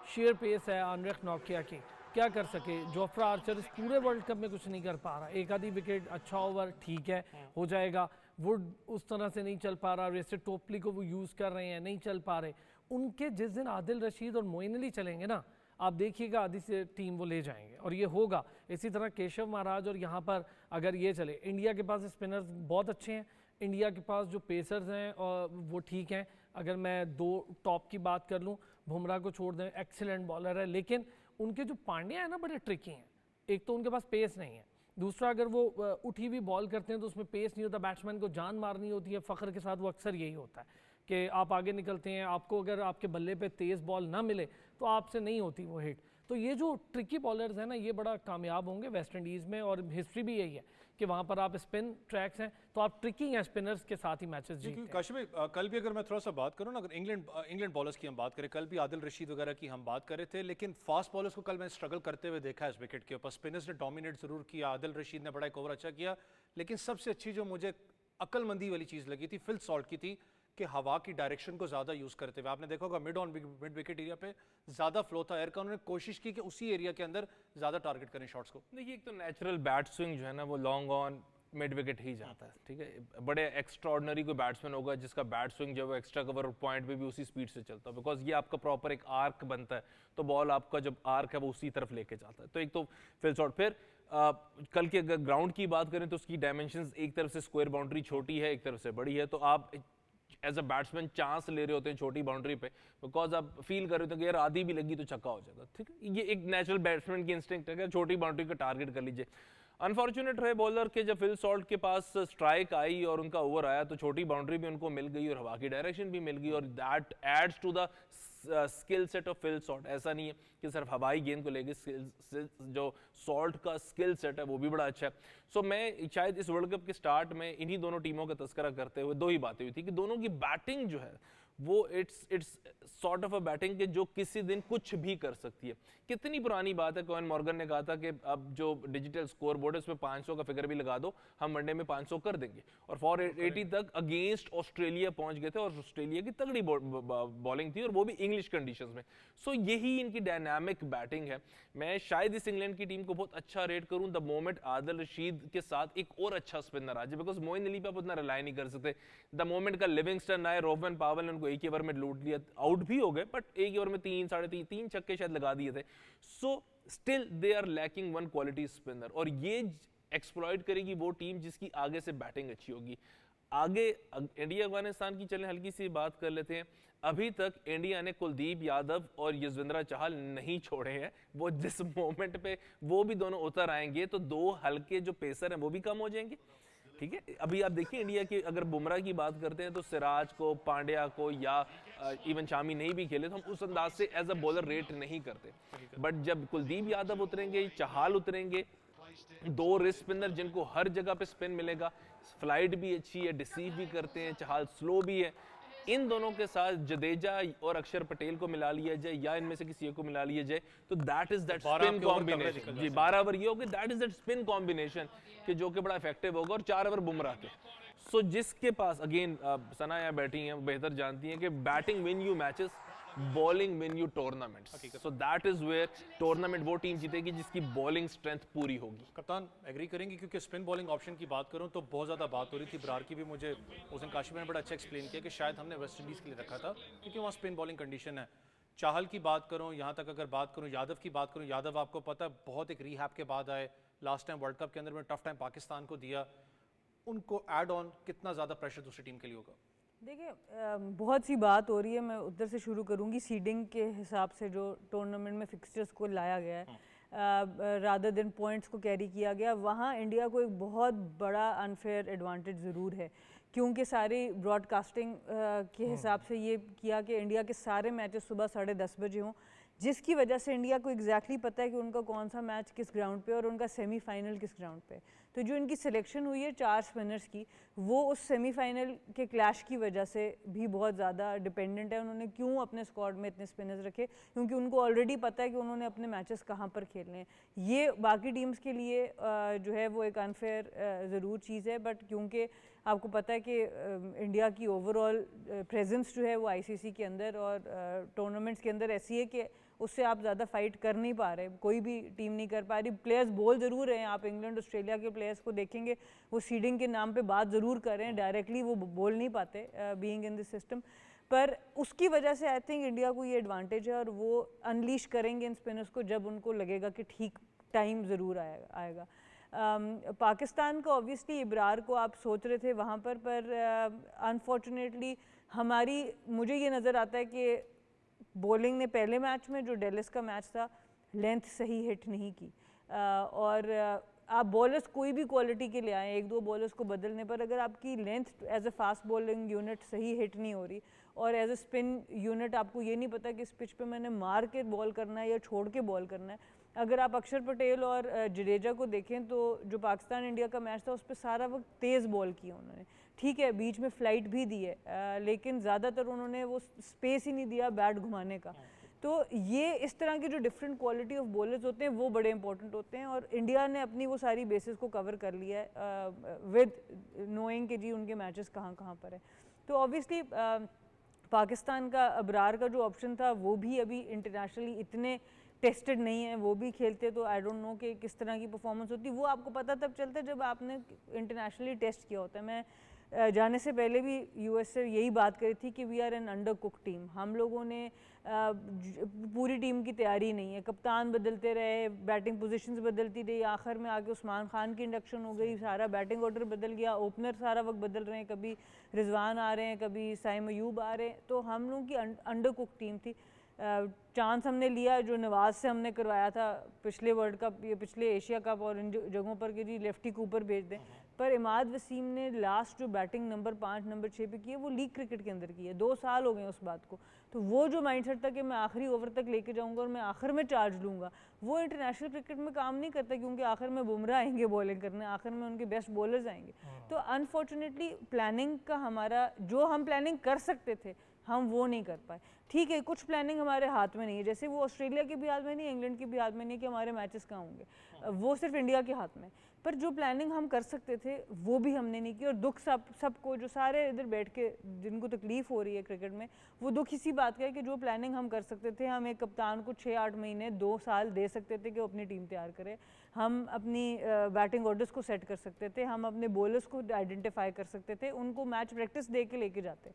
शेयर पेस है आंद्रेख नोकिया की, क्या कर सके। जोफ्रा आर्चर इस पूरे वर्ल्ड कप में कुछ नहीं कर पा रहा। एक आधी विकेट, अच्छा ओवर, ठीक है, हो जाएगा। वुड उस तरह से नहीं चल पा रहा। रेस्टेड टोपली को वो यूज़ कर रहे हैं, नहीं चल पा रहे। उनके जिस दिन आदिल रशीद और मोइन अली चलेंगे ना, आप देखिएगा आधी से टीम वो ले जाएंगे और ये होगा। इसी तरह केशव महाराज, और यहाँ पर अगर ये चले, इंडिया के पास स्पिनर्स बहुत अच्छे हैं, इंडिया के पास जो पेसर्स हैं और वो ठीक हैं। अगर मैं 2 टॉप की बात कर लूँ, बुमराह को छोड़ दें, एक्सीलेंट बॉलर है, लेकिन उनके जो पांड्या है ना, बड़े ट्रिकी हैं। एक तो उनके पास पेस नहीं है, दूसरा अगर वो उठी हुई बॉल करते हैं तो उसमें पेस नहीं होता, बैट्समैन को जान मारनी होती है। फ़खर के साथ वो अक्सर यही होता है कि आप आगे निकलते हैं, आपको अगर आपके बल्ले पे तेज़ बॉल ना मिले तो आपसे नहीं होती वो हिट। तो ये जो ट्रिकी बॉलर्स हैं ना, ये बड़ा कामयाब होंगे वेस्ट इंडीज़ में, और हिस्ट्री भी यही है कि वहाँ पर आप स्पिन ट्रैक्स हैं तो आप ट्रिकी हैं, स्पिनर्स के साथ ही मैचेस जीतते हैं। काशिफ भाई, कल भी अगर मैं थोड़ा सा बात करूं ना, अगर इंग्लैंड बॉलर्स की हम बात करें, कल भी आदिल रशीद वगैरह की हम बात कर रहे थे, लेकिन फास्ट बॉलर्स को कल मैं स्ट्रगल करते हुए देखा है इस विकेट के ऊपर। स्पिनर्स ने डोमिनेट जरूर किया, आदिल रशीद ने बड़ा एक ओवर अच्छा किया, लेकिन सबसे अच्छी जो मुझे अक्लमंदी वाली चीज़ लगी थी फिल सॉल्ट की थी कि हवा की डायरेक्शन को ज़्यादा यूज़ करते हुए, आपने देखा होगा मिड विकेट एरिया पे ज़्यादा फ्लो था एयर का, उन्होंने कोशिश की कि उसी एरिया के अंदर ज़्यादा टारगेट करें शॉट्स को। देखिए, एक तो नेचुरल बैट स्विंग जो है ना, वो लॉन्ग ऑन मिड विकेट ही जाता है, ठीक है। बड़े एक्स्ट्राऑर्डिनरी कोई बैट्समैन होगा जिसका बैट स्विंग जो है वो एक्स्ट्रा कवर पॉइंट पे भी उसी स्पीड से चलता है, बिकॉज ये आपका प्रॉपर एक आर्क बनता है, तो बॉल आपका जब आर्क है वो उसी तरफ लेके जाता है। तो एक तो फिल शॉट। फिर कल के अगर ग्राउंड की बात करें तो उसकी डायमेंशंस, एक तरफ से स्क्वायर बाउंड्री छोटी है, एक तरफ से बड़ी है, तो आप एज अ बैट्समैन चांस ले रहे होते हैं छोटी बाउंड्री पे, बिकॉज आप फील कर रहे होते हैं कि यार आधी भी लगी तो छक्का हो जाएगा, ठीक है। ये एक नेचुरल बैट्समैन की इंस्टिंक्ट है कि छोटी बाउंड्री को टारगेट कर लीजिए। अनफॉर्चुनेट रहे बॉलर के, जब फिल सॉल्ट के पास स्ट्राइक आई और उनका ओवर आया तो छोटी बाउंड्री भी उनको मिल गई और हवा की डायरेक्शन भी मिल गई, और that adds to the skill set of Phil Salt. ऐसा नहीं है कि सिर्फ हवाई गेंद को लेके जो सॉल्ट का स्किल सेट है वो भी बड़ा अच्छा है। सो मैं शायद इस वर्ल्ड कप के स्टार्ट में इन्हीं दोनों टीमों का तस्करा करते हुए 2 ही बातें हुई थी कि दोनों की बैटिंग जो है वो it's sort of a batting के जो किसी दिन कुछ भी कर सकती है। कितनी पुरानी बात है, कोएन मॉर्गन ने कहा था कि अब जो डिजिटल स्कोर बोर्ड है उसमें 500 का फिगर भी लगा दो, हम वनडे में 500 कर देंगे। और 480 तक अगेंस्ट ऑस्ट्रेलिया पहुंच गए थे, और ऑस्ट्रेलिया की तगड़ी बॉलिंग थी, और वो भी इंग्लिश कंडीशंस में। सो यही इनकी डायनामिक बैटिंग है। मैं शायद इस इंग्लैंड की टीम को बहुत अच्छा रेट करूं द मोमेंट आदिल रशीद के साथ एक और अच्छा स्पिनर आ जाए, बिकॉज मोइन अली पे आप उतना रिलाई नहीं कर सकते। द मोमेंट का लिविंगस्टन आए, रोवन पावल ने उनको एक ही ओवर में लूट लिया, आउट भी हो गए, बट एक ही ओवर में 3, 3.5, 3 छक्के शायद लगा दिए थे। So still they are lacking one quality spinner, और ये एक्सप्लॉइट करेगी वो टीम जिसकी आगे से बैटिंग अच्छी होगी। आगे इंडिया अफगानिस्तान की चलें, हल्की सी बात कर लेते हैं। अभी तक इंडिया ने कुलदीप यादव और युजवेंद्र चहल नहीं छोड़े हैं। वो जिस मोमेंट पे वो भी दोनों उतर आएंगे तो 2 हल्के जो पेसर हैं वो भी कम हो जाएंगे, ठीक है। अभी आप देखिए इंडिया की अगर बुमराह की बात करते हैं तो सिराज को, पांड्या को, या इवन शामी नहीं भी खेले तो हम उस अंदाज से एज अ बॉलर रेट नहीं करते। बट जब कुलदीप यादव उतरेंगे, चहल उतरेंगे, 2 रिस्ट स्पिनर जिनको हर जगह पे स्पिन मिलेगा, फ्लाइट भी अच्छी है, डिसीव भी करते हैं, चहल स्लो भी है, इन दोनों के साथ जडेजा और अक्षर पटेल को मिला लिया जाए या इनमें से किसी एक को मिला लिया जाए तो that is that spin combination. जी 12 ओवर ये होगा, that is that spin combination कि जो कि बड़ा इफेक्टिव होगा, और 4 ओवर बुमराह के। सो जिसके पास अगेन सना यहाँ बैठी हैं, बेहतर जानती हैं कि batting win you matches, bowling win you tournaments. So that is where tournament वो टीम जीतेगी जिसकी बॉलिंग स्ट्रेंथ पूरी होगी। कप्तान एग्री करेंगे, क्योंकि स्पिन बॉलिंग ऑप्शन की बात करूं तो बहुत ज़्यादा बात हो रही थी। बरार की भी मुझे उस दिन काशिफ ने बड़ा अच्छा एक्सप्लेन किया कि शायद हमने वेस्ट इंडीज़ के लिए रखा था क्योंकि वहाँ स्पिन बॉलिंग कंडीशन है। चाहल की बात करूं, यहाँ तक अगर बात करूं, यादव की बात करूं, यादव आपको पता है बहुत एक रीहैब के बाद आए, लास्ट टाइम वर्ल्ड कप के अंदर में टफ टाइम पाकिस्तान को दिया, उनको ऐड ऑन कितना ज़्यादा प्रेशर दूसरी टीम के लिए होगा? देखिए बहुत सी बात हो रही है, मैं उधर से शुरू करूंगी। सीडिंग के हिसाब से जो टूर्नामेंट में फिक्सचर्स को लाया गया है, रादर देन पॉइंट्स को कैरी किया गया, वहाँ इंडिया को एक बहुत बड़ा अनफेयर एडवांटेज ज़रूर है, क्योंकि सारी ब्रॉडकास्टिंग के हिसाब से ये किया कि इंडिया के सारे मैचेस सुबह 10:30 बजे हों, जिसकी वजह से इंडिया को एग्जैक्टली पता है कि उनका कौन सा मैच किस ग्राउंड पे और उनका सेमीफाइनल किस ग्राउंड पे। तो जो इनकी सिलेक्शन हुई है 4 स्पिनर्स की, वो उस सेमीफाइनल के क्लैश की वजह से भी बहुत ज़्यादा डिपेंडेंट है। उन्होंने क्यों अपने स्क्वाड में इतने स्पिनर्स रखे? क्योंकि उनको ऑलरेडी पता है कि उन्होंने अपने मैचेस कहाँ पर खेलने हैं। ये बाकी टीम्स के लिए जो है वो एक अनफेयर ज़रूर चीज़ है, बट क्योंकि आपको पता है कि इंडिया की ओवरऑल प्रेजेंस जो है वो आईसीसी के अंदर और टूर्नामेंट्स के अंदर ऐसी है कि उससे आप ज़्यादा फाइट कर नहीं पा रहे, कोई भी टीम नहीं कर पा रही। प्लेयर्स बोल ज़रूर रहे हैं, आप इंग्लैंड ऑस्ट्रेलिया के प्लेयर्स को देखेंगे वो सीडिंग के नाम पे बात ज़रूर कर रहे हैं, डायरेक्टली वो बोल नहीं पाते बीइंग इन दिस सिस्टम। पर उसकी वजह से आई थिंक इंडिया को ये एडवांटेज है और वो अनलीश करेंगे इन स्पिनर्स को जब उनको लगेगा कि ठीक टाइम ज़रूर आएगा। पाकिस्तान का ऑब्वियसली इब्रार को आप सोच रहे थे वहाँ पर अनफॉर्चुनेटली मुझे ये नज़र आता है कि बॉलिंग ने पहले मैच में जो डेलिस का मैच था लेंथ सही हिट नहीं की, और आप बॉलर्स कोई भी क्वालिटी के ले आए, 1-2 बॉलर्स को बदलने पर अगर आपकी length as a fast bowling unit सही हिट नहीं हो रही और एज अ स्पिन यूनिट आपको ये नहीं पता कि इस पिच पे मैंने मार के बॉल करना है या छोड़ के बॉल करना है। अगर आप अक्षर पटेल और जडेजा को देखें तो जो पाकिस्तान इंडिया का मैच था उस पर सारा वक्त तेज़ बॉल किया उन्होंने, ठीक है बीच में फ्लाइट भी दी है, लेकिन ज़्यादातर उन्होंने वो स्पेस ही नहीं दिया बैट घुमाने का। तो ये इस तरह के जो डिफरेंट क्वालिटी ऑफ बॉलर्स होते हैं वो बड़े इंपॉर्टेंट होते हैं और इंडिया ने अपनी वो सारी बेसिस को कवर कर लिया है विद नोइंग कि जी उनके मैचेस कहाँ कहाँ पर है। तो ऑब्वियसली पाकिस्तान का अबरार का जो ऑप्शन था वो भी अभी इंटरनेशनली इतने टेस्टेड नहीं है, वो भी खेलते तो आई डोंट नो कि किस तरह की परफॉर्मेंस होती। वो आपको पता तब चलता है जब आपने इंटरनेशनली टेस्ट किया होता है। मैं जाने से पहले भी यूएस से यही बात करी थी कि we are an under cook team. हम लोगों ने पूरी टीम की तैयारी नहीं है, कप्तान बदलते रहे, बैटिंग पोजीशंस बदलती रही, आखिर में आके उस्मान खान की इंडक्शन हो गई, सारा बैटिंग ऑर्डर बदल गया, ओपनर सारा वक्त बदल रहे हैं, कभी रिजवान आ रहे हैं, कभी साइम अयूब आ रहे हैं। तो हम लोगों की अंडर कुक टीम थी। चांस हमने लिया जो नवाज से हमने करवाया था पिछले वर्ल्ड कप या पिछले एशिया कप और इन जगहों पर कि जी लेफ्टी को ऊपर भेज दें, पर इमाद वसीम ने लास्ट जो बैटिंग नंबर 5 नंबर 6 पे की है वो लीग क्रिकेट के अंदर की है। 2 साल हो गए उस बात को। तो वो जो माइंडसेट था कि मैं आखिरी ओवर तक लेके जाऊंगा और मैं आखिर में चार्ज लूंगा, वो इंटरनेशनल क्रिकेट में काम नहीं करता, क्योंकि आखिर में बुमराह आएंगे बॉलिंग करने, आखिर में उनके बेस्ट बॉलर्स आएंगे। तो अनफॉर्चुनेटली प्लानिंग का हमारा जो हम प्लानिंग कर सकते थे हम वो नहीं कर पाए। ठीक है कुछ प्लानिंग हमारे हाथ में नहीं है, जैसे वो ऑस्ट्रेलिया के भी हाथ में नहीं है, इंग्लैंड के भी हाथ में नहीं है कि हमारे मैचेस कहाँ होंगे, वो सिर्फ इंडिया के हाथ में। पर जो प्लानिंग हम कर सकते थे वो भी हमने नहीं की और दुख सबको जो सारे इधर बैठ के जिनको तकलीफ हो रही है क्रिकेट में, वो दुख इसी बात का है कि जो प्लानिंग हम कर सकते थे, हम एक कप्तान को 6-8 महीने 2 साल दे सकते थे कि वो अपनी टीम तैयार करे, हम अपनी बैटिंग ऑर्डर्स को सेट कर सकते थे, हम अपने बॉलर्स को आइडेंटिफाई कर सकते थे, उनको मैच प्रैक्टिस दे के लेके जाते।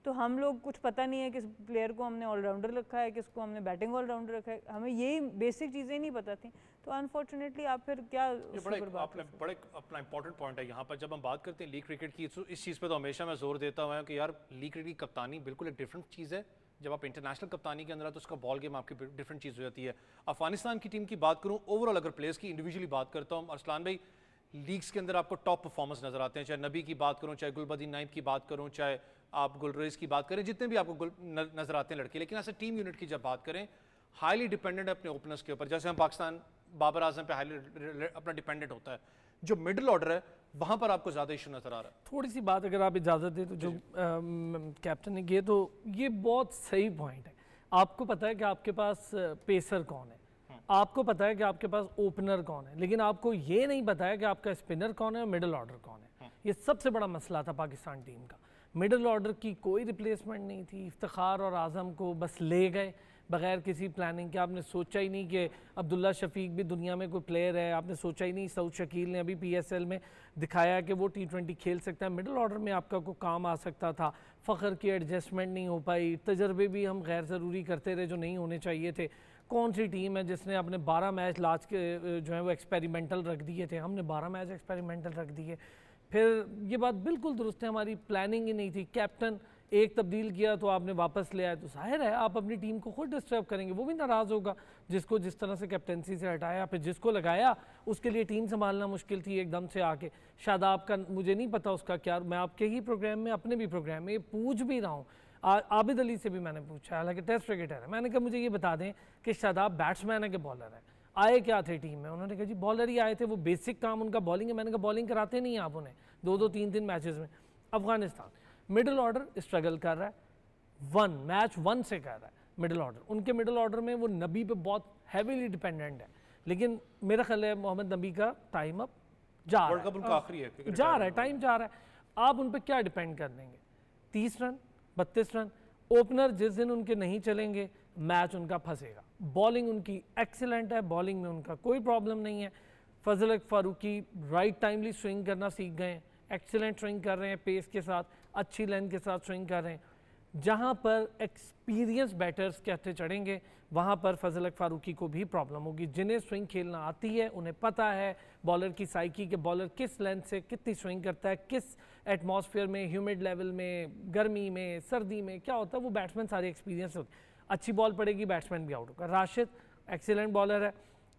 तो हम लोग कुछ पता नहीं है किस प्लेयर को हमने ऑलराउंडर रखा है, किसको हमने बैटिंग ऑलराउंडर रखा है, हमें यही बेसिक चीज़ें नहीं पता थी। तो अनफॉर्चुनेटली आप फिर क्या आपने बड़े अपना इंपॉर्टेंट पॉइंट है यहाँ पर। जब हम बात करते हैं लीग क्रिकेट की, तो इस चीज़ पे तो हमेशा मैं जोर देता हुआ कि यार लीग क्रिकेट की कप्तानी बिल्कुल एक डिफरेंट चीज़ है। जब आप इंटरनेशनल कप्तानी के अंदर तो उसका बॉल गेम आपकी डिफरेंट चीज़ हो जाती है। अफगानिस्तान की टीम की बात करूँ, ओवरऑल अगर प्लेयर्स की इंडिविजुअली बात करता हूँ, अरसलान भाई लीग्स के अंदर आपको टॉप परफॉर्मेंस नजर आते हैं, चाहे नबी की बात करूँ, चाहे गुलबदीन नाइब की बात करूँ, चाहे आप गुलरेज की बात करें, जितने भी आपको नजर आते हैं लड़के। लेकिन ऐसे टीम यूनिट की जब बात करें, हाईली डिपेंडेंट है अपने ओपनर्स के ऊपर। जैसे हम पाकिस्तान बाबर आजम पे हाईली अपना डिपेंडेंट होता है, जो मिडिल ऑर्डर है वहां पर आपको ज्यादा इशू नजर आ रहा है। थोड़ी सी बात अगर आप इजाज़त दें तो जो कैप्टन ने किए, तो ये बहुत सही पॉइंट है। आपको पता है कि आपके पास पेसर कौन है, आपको पता है कि आपके पास ओपनर कौन है, लेकिन आपको ये नहीं पता है कि आपका स्पिनर कौन है और मिडिल ऑर्डर कौन है। ये सबसे बड़ा मसला था पाकिस्तान टीम का। मिडिल ऑर्डर की कोई रिप्लेसमेंट नहीं थी। इफ्तिखार और आज़म को बस ले गए बग़ैर किसी प्लानिंग के। आपने सोचा ही नहीं कि अब्दुल्ला शफीक भी दुनिया में कोई प्लेयर है, आपने सोचा ही नहीं। सऊद शकील ने अभी PSL में दिखाया कि वो T20 खेल सकता है। मिडिल ऑर्डर में आपका कोई काम आ सकता था। फ़ख्र की एडजस्टमेंट नहीं हो पाई, तजर्बे भी हम गैर ज़रूरी करते रहे जो नहीं होने चाहिए थे। कौन सी टीम है जिसने अपने 12 मैच लास्ट के जो है वो एक्सपेरिमेंटल रख दिए थे? हमने 12 मैच एक्सपेरिमेंटल रख दिए। फिर ये बात बिल्कुल दुरुस्त है, हमारी प्लानिंग ही नहीं थी। कैप्टन एक तब्दील किया तो आपने वापस ले आया, तो जाहिर है आप अपनी टीम को खुद डिस्टर्ब करेंगे, वो भी नाराज़ होगा जिसको जिस तरह से कैप्टनसी से हटाया। फिर जिसको लगाया उसके लिए टीम संभालना मुश्किल थी एकदम से आके। शादाब का मुझे नहीं पता उसका क्या, मैं आपके ही प्रोग्राम में अपने भी प्रोग्राम में ये पूछ भी रहा हूँ। आबिद अली से भी मैंने पूछा, हालांकि टेस्ट क्रिकेटर है, मैंने कहा मुझे ये बता दें कि शादाब बैट्समैन है कि बॉलर है। आए क्या थे टीम में? उन्होंने कहा जी बॉलर ही आए थे, वो बेसिक काम उनका बॉलिंग है। मैंने कहा बॉलिंग कराते नहीं आप उन्हें 2-2 3-3 मैचेस में। अफगानिस्तान मिडिल ऑर्डर स्ट्रगल कर रहा है, मैच 1 से कर रहा है मिडिल ऑर्डर। उनके मिडिल ऑर्डर में वो नबी पे बहुत हैवीली डिपेंडेंट है, लेकिन मेरा ख्याल है मोहम्मद नबी का टाइम अब जा रहा है, वर्ल्ड कप उनका आखिरी है, क्रिकेट जा रहा है, टाइम जा रहा है। आप उन पर क्या डिपेंड कर देंगे? 30 रन 32 रन ओपनर जिस दिन उनके नहीं चलेंगे मैच उनका फंसेगा। बॉलिंग उनकी एक्सीलेंट है, बॉलिंग में उनका कोई प्रॉब्लम नहीं है। फजल फारूकी राइट टाइमली स्विंग करना सीख गए हैं, एक्सीलेंट स्विंग कर रहे हैं, पेस के साथ अच्छी लेंथ के साथ स्विंग कर रहे हैं। जहाँ पर एक्सपीरियंस बैटर्स कहते चढ़ेंगे वहाँ पर फजल फारूकी को भी प्रॉब्लम होगी। जिन्हें स्विंग खेलना आती है उन्हें पता है बॉलर की साइकी के बॉलर किस लेंथ से कितनी स्विंग करता है, किस एटमॉस्फेयर में, ह्यूमिड लेवल में, गर्मी में, सर्दी में क्या होता है, वो बैट्समैन सारे एक्सपीरियंस होते। अच्छी बॉल पड़ेगी बैट्समैन भी आउट होगा। राशिद एक्सीलेंट बॉलर है,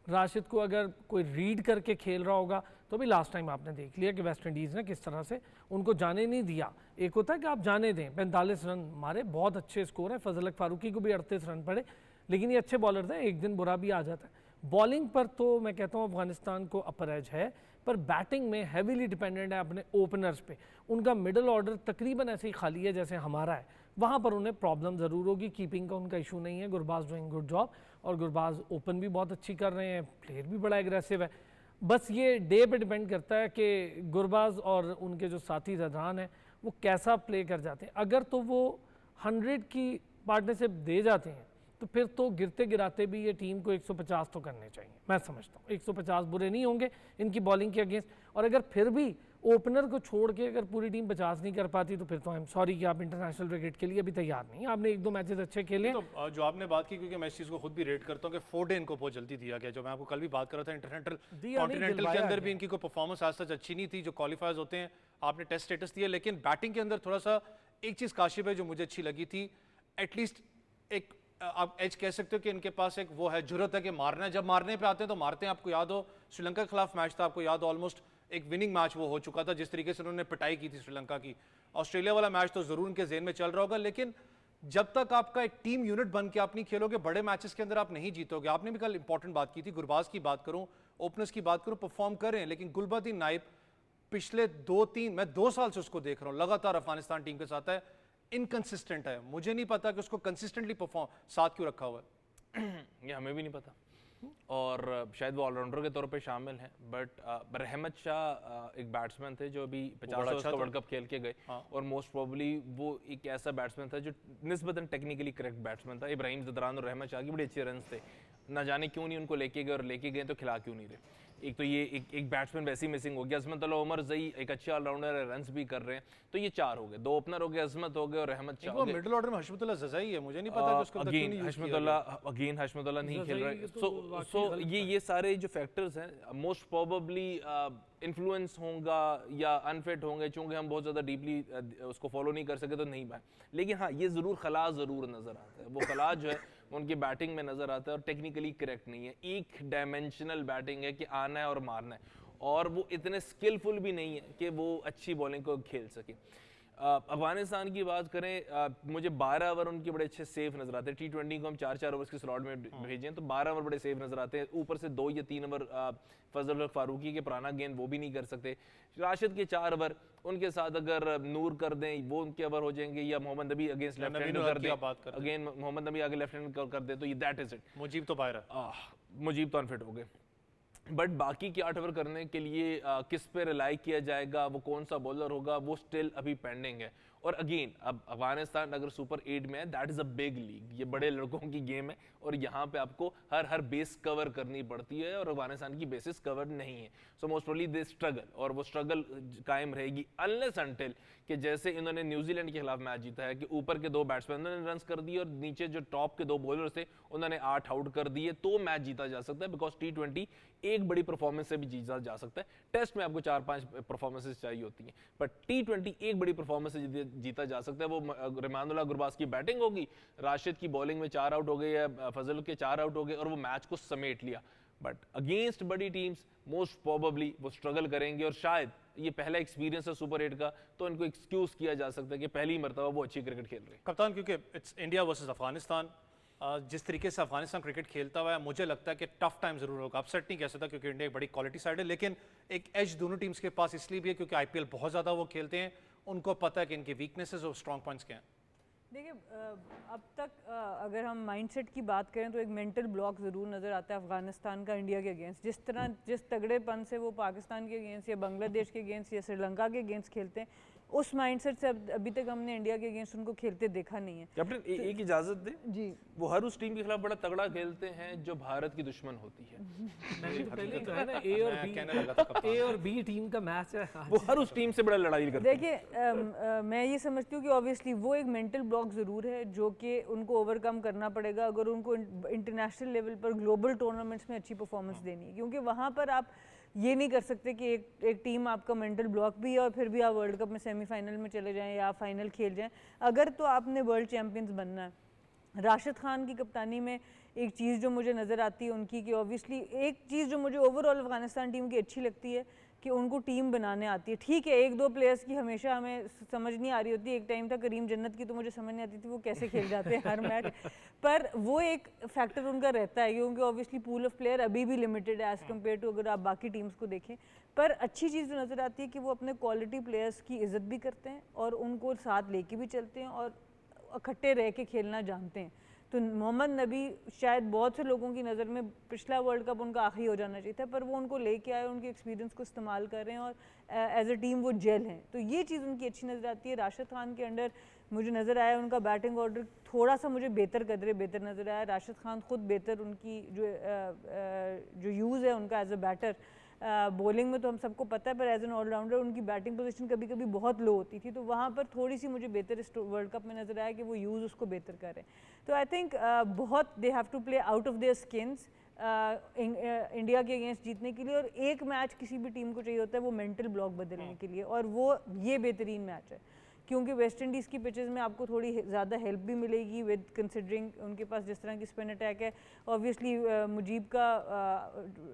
राशिद को अगर कोई रीड करके खेल रहा होगा तो भी लास्ट टाइम आपने देख लिया कि वेस्ट इंडीज़ ने किस तरह से उनको जाने नहीं दिया। एक होता है कि आप जाने दें, 45 रन मारे, बहुत अच्छे स्कोर है। फजल फारूकी को भी 38 रन पड़े, लेकिन ये अच्छे बॉलर थे, एक दिन बुरा भी आ जाता है। बॉलिंग पर तो मैं कहता हूँ अफगानिस्तान को अपर एज है, पर बैटिंग में हैवीली डिपेंडेंट है अपने ओपनर्स पे। उनका मिडल ऑर्डर तकरीबन ऐसे ही खाली है जैसे हमारा है, वहाँ पर उन्हें प्रॉब्लम ज़रूर होगी। कीपिंग का उनका इशू नहीं है, गुरबाज डूइंग गुड जॉब, और गुरबाज ओपन भी बहुत अच्छी कर रहे हैं, प्लेयर भी बड़ा एग्रेसिव है। बस ये डे पे डिपेंड करता है कि गुरबाज और उनके जो साथी जदरान हैं वो कैसा प्ले कर जाते हैं। अगर तो वो 100 की पार्टनरशिप दे जाते हैं तो फिर तो गिरते गिराते भी ये टीम को 150 तो करने चाहिए, मैं समझता हूँ 150 बुरे नहीं होंगे इनकी बॉलिंग के अगेंस्ट। और अगर फिर भी ओपनर को छोड़ के अगर पूरी टीम 50 नहीं कर पाती तो फिर तो आई एम सॉरी कि आप इंटरनेशनल क्रिकेट के लिए अभी तैयार नहीं। आपने 1-2 मैचेस अच्छे खेले। तो जो आपने बात की, क्योंकि मैं इस चीज़ को खुद भी रेट करता हूँ कि 4 डे इनको बहुत जल्दी दिया गया। जो मैं आपको कल भी बात कर रहा था, कॉन्टिनेंटल के अंदर भी इनकी कोई परफॉर्मेंस आज तक अच्छी नहीं थी। जो क्वालिफायर्स होते हैं आपने टेस्ट स्टेटस दिया, लेकिन बैटिंग के अंदर थोड़ा सा एक चीज़ काशिफ है जो मुझे अच्छी लगी थी। एटलीस्ट एक आप एज कह सकते हो कि इनके पास एक वो है, जुर्रत है कि मारना है। जब मारने पे आते हैं तो मारते हैं। आपको याद हो श्रीलंका के खिलाफ मैच था, आपको याद हो ऑलमोस्ट एक विनिंग मैच वो हो चुका था, जिस तरीके से उन्होंने पिटाई की थी श्रीलंका की। ऑस्ट्रेलिया वाला मैच तो जरूर उनके जेहन में चल रहा होगा, लेकिन जब तक आपका एक टीम यूनिट बन के आप नहीं खेलोगे, बड़े मैचेस के अंदर आप नहीं जीतोगे। आपने भी कल इंपॉर्टेंट बात की थी, गुरबाज की बात करूं, ओपनर्स की बात करूं, परफॉर्म कर रहे हैं, लेकिन गुलबदीन नाइब पिछले 2-3 मैं 2 साल से उसको देख रहा हूं, लगातार अफगानिस्तान टीम के साथ है, इनकंसिस्टेंट है। मुझे नहीं पता कि उसको कंसिस्टेंटली परफॉर्म साथ क्यों रखा हुआ है। ये हमें भी नहीं पता, और शायद वो ऑलराउंडर के तौर पे शामिल हैं। बट रहमत शाह एक बैट्समैन थे जो अभी 50 ओवर्स का वर्ल्ड कप खेल के गए, और मोस्ट प्रोबेबली वो एक ऐसा बैट्समैन था जो निस्बतन टेक्निकली करेक्ट बैट्समैन था। इब्राहिम जदरान और रहमत शाह की बड़े अच्छे रन थे, ना जाने क्यों नहीं उनको लेके गए, और लेके गए तो खिला क्यों नहीं रहे। एक तो ये एक बैट्समैन वैसे ही मिसिंग हो गया। अजमतुल्लाह उमर जई एक अच्छे ऑलराउंडर है, रन्स भी कर रहे हैं, तो ये 4 हो गए। 2 ओपनर हो गए, अजमत हो गए और रहमत शाह हो गए। मिडिल ऑर्डर में हशमतुल्लाह जज़ाई है, मुझे नहीं पता कि उसको अगेन हशमतुल्लाह नहीं खेल रहे। सो ये सारे जो फैक्टर्स हैं मोस्ट प्रोबेबली इन्फ्लुएंस होगा या अनफिट होंगे, चूंकि हम बहुत ज़्यादा डीपली उसको फॉलो नहीं कर सके तो नहीं पाए। लेकिन हाँ, ये ज़रूर खला ज़रूर नज़र आता है। वो खला जो है उनकी बैटिंग में नज़र आता है, और टेक्निकली करेक्ट नहीं है, एक डायमेंशनल बैटिंग है कि आना है और मारना है, और वो इतने स्किलफुल भी नहीं है कि वो अच्छी बॉलिंग को खेल सके। अफगानिस्तान की बात करें, मुझे 12 ओवर उनके बड़े अच्छे सेफ नजर आते हैं। T20 को हम 4-4 ओवर्स के स्लॉट में भेजें तो 12 ओवर बड़े सेफ नजर आते हैं। ऊपर से 2 या 3 ओवर फजल फारूकी के पुराना गेंद वो भी नहीं कर सकते। राशिद के 4 ओवर उनके साथ अगर नूर कर दें वो उनके ओवर हो जाएंगे, या मोहम्मद नबी अगेंस्ट लेफ्ट हैंड कर दें, अगेन मोहम्मद नबी आगे लेफ्ट हैंड कर दे तो ये दैट इज इट। मुजीब तो बाहर है, मुजीब तो अनफिट हो गए। बट बाकी के 8 ओवर करने के लिए किस पे रिलाई किया जाएगा, वो कौन सा बॉलर होगा, वो स्टिल अभी पेंडिंग है। और अगेन अब अफगानिस्तान अगर सुपर 8 में है, that is a big league, ये बड़े लड़कों की गेम है, और यहाँ पे आपको हर बेस कवर करनी पड़ती है, और अफगानिस्तान की बेसिस कवर नहीं है। So most probably they struggle, और वो स्ट्रगल कायम रहेगी अनलेस अनटिल कि जैसे इन्होंने न्यूजीलैंड के खिलाफ मैच जीता है कि ऊपर के 2 बैट्समैन उन्होंने रन कर दिए और नीचे जो टॉप के 2 बॉलर्स थे उन्होंने 8 आउट कर दिए, तो मैच जीता जा सकता है। बिकॉज T20 एक बड़ी परफॉर्मेंस से भी जीता जा सकता है। टेस्ट में आपको 4-5 परफॉर्मेंसेस चाहिए होती हैं, बट T20 एक बड़ी परफॉर्मेंस से जीता जा सकता है। वो रहमानुल्लाह गुरबाज की बैटिंग होगी, राशिद की बॉलिंग में 4 आउट हो गए या फजल के 4 आउट हो गए, और वो मैच को समेट लिया। बट अगेंस्ट बड़ी टीम्स मोस्ट प्रोबेबली वो स्ट्रगल करेंगे, और शायद ये पहला एक्सपीरियंस है सुपर 8 का, तो इनको एक्सक्यूज किया जा सकता है कि पहली मरतबा वो अच्छी क्रिकेट खेल रहे हैं। कप्तान, क्योंकि इट्स इंडिया वर्सेस अफगानिस्तान, जिस तरीके से अफगानिस्तान क्रिकेट खेलता हुआ है, मुझे लगता है कि टफ टाइम जरूर होगा। अपसेट नहीं कह सकता क्योंकि इंडिया एक बड़ी क्वालिटी साइड है, लेकिन एक एज दोनों टीम्स के पास इसलिए भी है क्योंकि आईपीएल बहुत ज़्यादा वो खेलते हैं, उनको पता है कि इनके वीकनेसेस और स्ट्रॉन्ग पॉइंट्स क्या हैं। देखिए अब तक अगर हम माइंडसेट की बात करें तो एक मेंटल ब्लॉक ज़रूर नज़र आता है अफगानिस्तान का इंडिया के अगेंस्ट। जिस तगड़ेपन से वो पाकिस्तान के अगेंस्ट या बांग्लादेश के अगेंस्ट या श्रीलंका के अगेंस्ट खेलते हैं, उस माइंडसेट से अभी तक हमने इंडिया के अगेंस्ट उनको खेलते देखा नहीं है। कैप्टन एक इजाजत दे जी, वो हर उस टीम के खिलाफ बड़ा तगड़ा खेलते हैं जो भारत की दुश्मन होती है। मैंने तो पहले ही कहा ना, कहने लगा था कप्तान। ए और बी टीम का मैच है। वो हर उस टीम से बड़ा लड़ाई करते हैं। देखिए मैं ये समझती हूँ कि ऑब्वियसली वो एक मेंटल ब्लॉक ज़रूर है जो कि उनको ओवरकम करना पड़ेगा अगर उनको इंटरनेशनल लेवल पर ग्लोबल टूर्नामेंट्स में अच्छी परफॉर्मेंस देनी है, क्योंकि वहाँ पर आप ये नहीं कर सकते कि एक टीम आपका मेंटल ब्लॉक भी है और फिर भी आप वर्ल्ड कप में सेमीफाइनल में चले जाएं या फाइनल खेल जाएं। अगर तो आपने वर्ल्ड चैम्पियंस बनना है। राशिद खान की कप्तानी में एक चीज़ जो मुझे नज़र आती है उनकी, कि ऑब्वियसली एक चीज़ जो मुझे ओवरऑल अफगानिस्तान टीम की अच्छी लगती है कि उनको टीम बनाने आती है। ठीक है, एक दो प्लेयर्स की हमेशा हमें समझ नहीं आ रही होती। एक टाइम था करीम जन्नत की, तो मुझे समझ नहीं आती थी वो कैसे खेल जाते हैं हर मैच, पर वो एक फैक्टर उनका रहता है क्योंकि ऑब्वियसली पूल ऑफ प्लेयर अभी भी लिमिटेड है एज़ कम्पेयर टू अगर आप बाकी टीम्स को देखें। पर अच्छी चीज़ जो नज़र आती है कि वो अपने क्वालिटी प्लेयर्स की इज़्ज़त भी करते हैं और उनको साथ लेके भी चलते हैं और इकट्ठे रह के खेलना जानते हैं। तो मोहम्मद नबी शायद बहुत से लोगों की नज़र में पिछला वर्ल्ड कप उनका आखिरी हो जाना चाहिए था, पर वो उनको लेके आए, उनके एक्सपीरियंस को इस्तेमाल कर रहे हैं और एज अ टीम वो जेल हैं। तो ये चीज़ उनकी अच्छी नज़र आती है। राशिद खान के अंडर मुझे नज़र आया उनका बैटिंग ऑर्डर थोड़ा सा मुझे बेहतर नज़र आया। राशिद खान खुद बेहतर, उनकी जो यूज़ है उनका एज अ बैटर, बॉलिंग में तो हम सबको पता है, पर एज एन ऑलराउंडर उनकी बैटिंग पोजीशन कभी कभी बहुत लो होती थी, तो वहाँ पर थोड़ी सी मुझे बेहतर इस वर्ल्ड कप में नज़र आया कि वो यूज़ उसको बेहतर करें। तो आई थिंक बहुत they have to play out of their skins India के अगेंस्ट जीतने के लिए, और एक मैच किसी भी टीम को चाहिए होता है वो मेंटल ब्लॉक बदलने के लिए, और वो ये बेहतरीन मैच है क्योंकि वेस्ट इंडीज़ की पिचेस में आपको थोड़ी ज़्यादा हेल्प भी मिलेगी विद कंसिडरिंग उनके पास जिस तरह की स्पिन अटैक है। ऑब्वियसली मुजीब का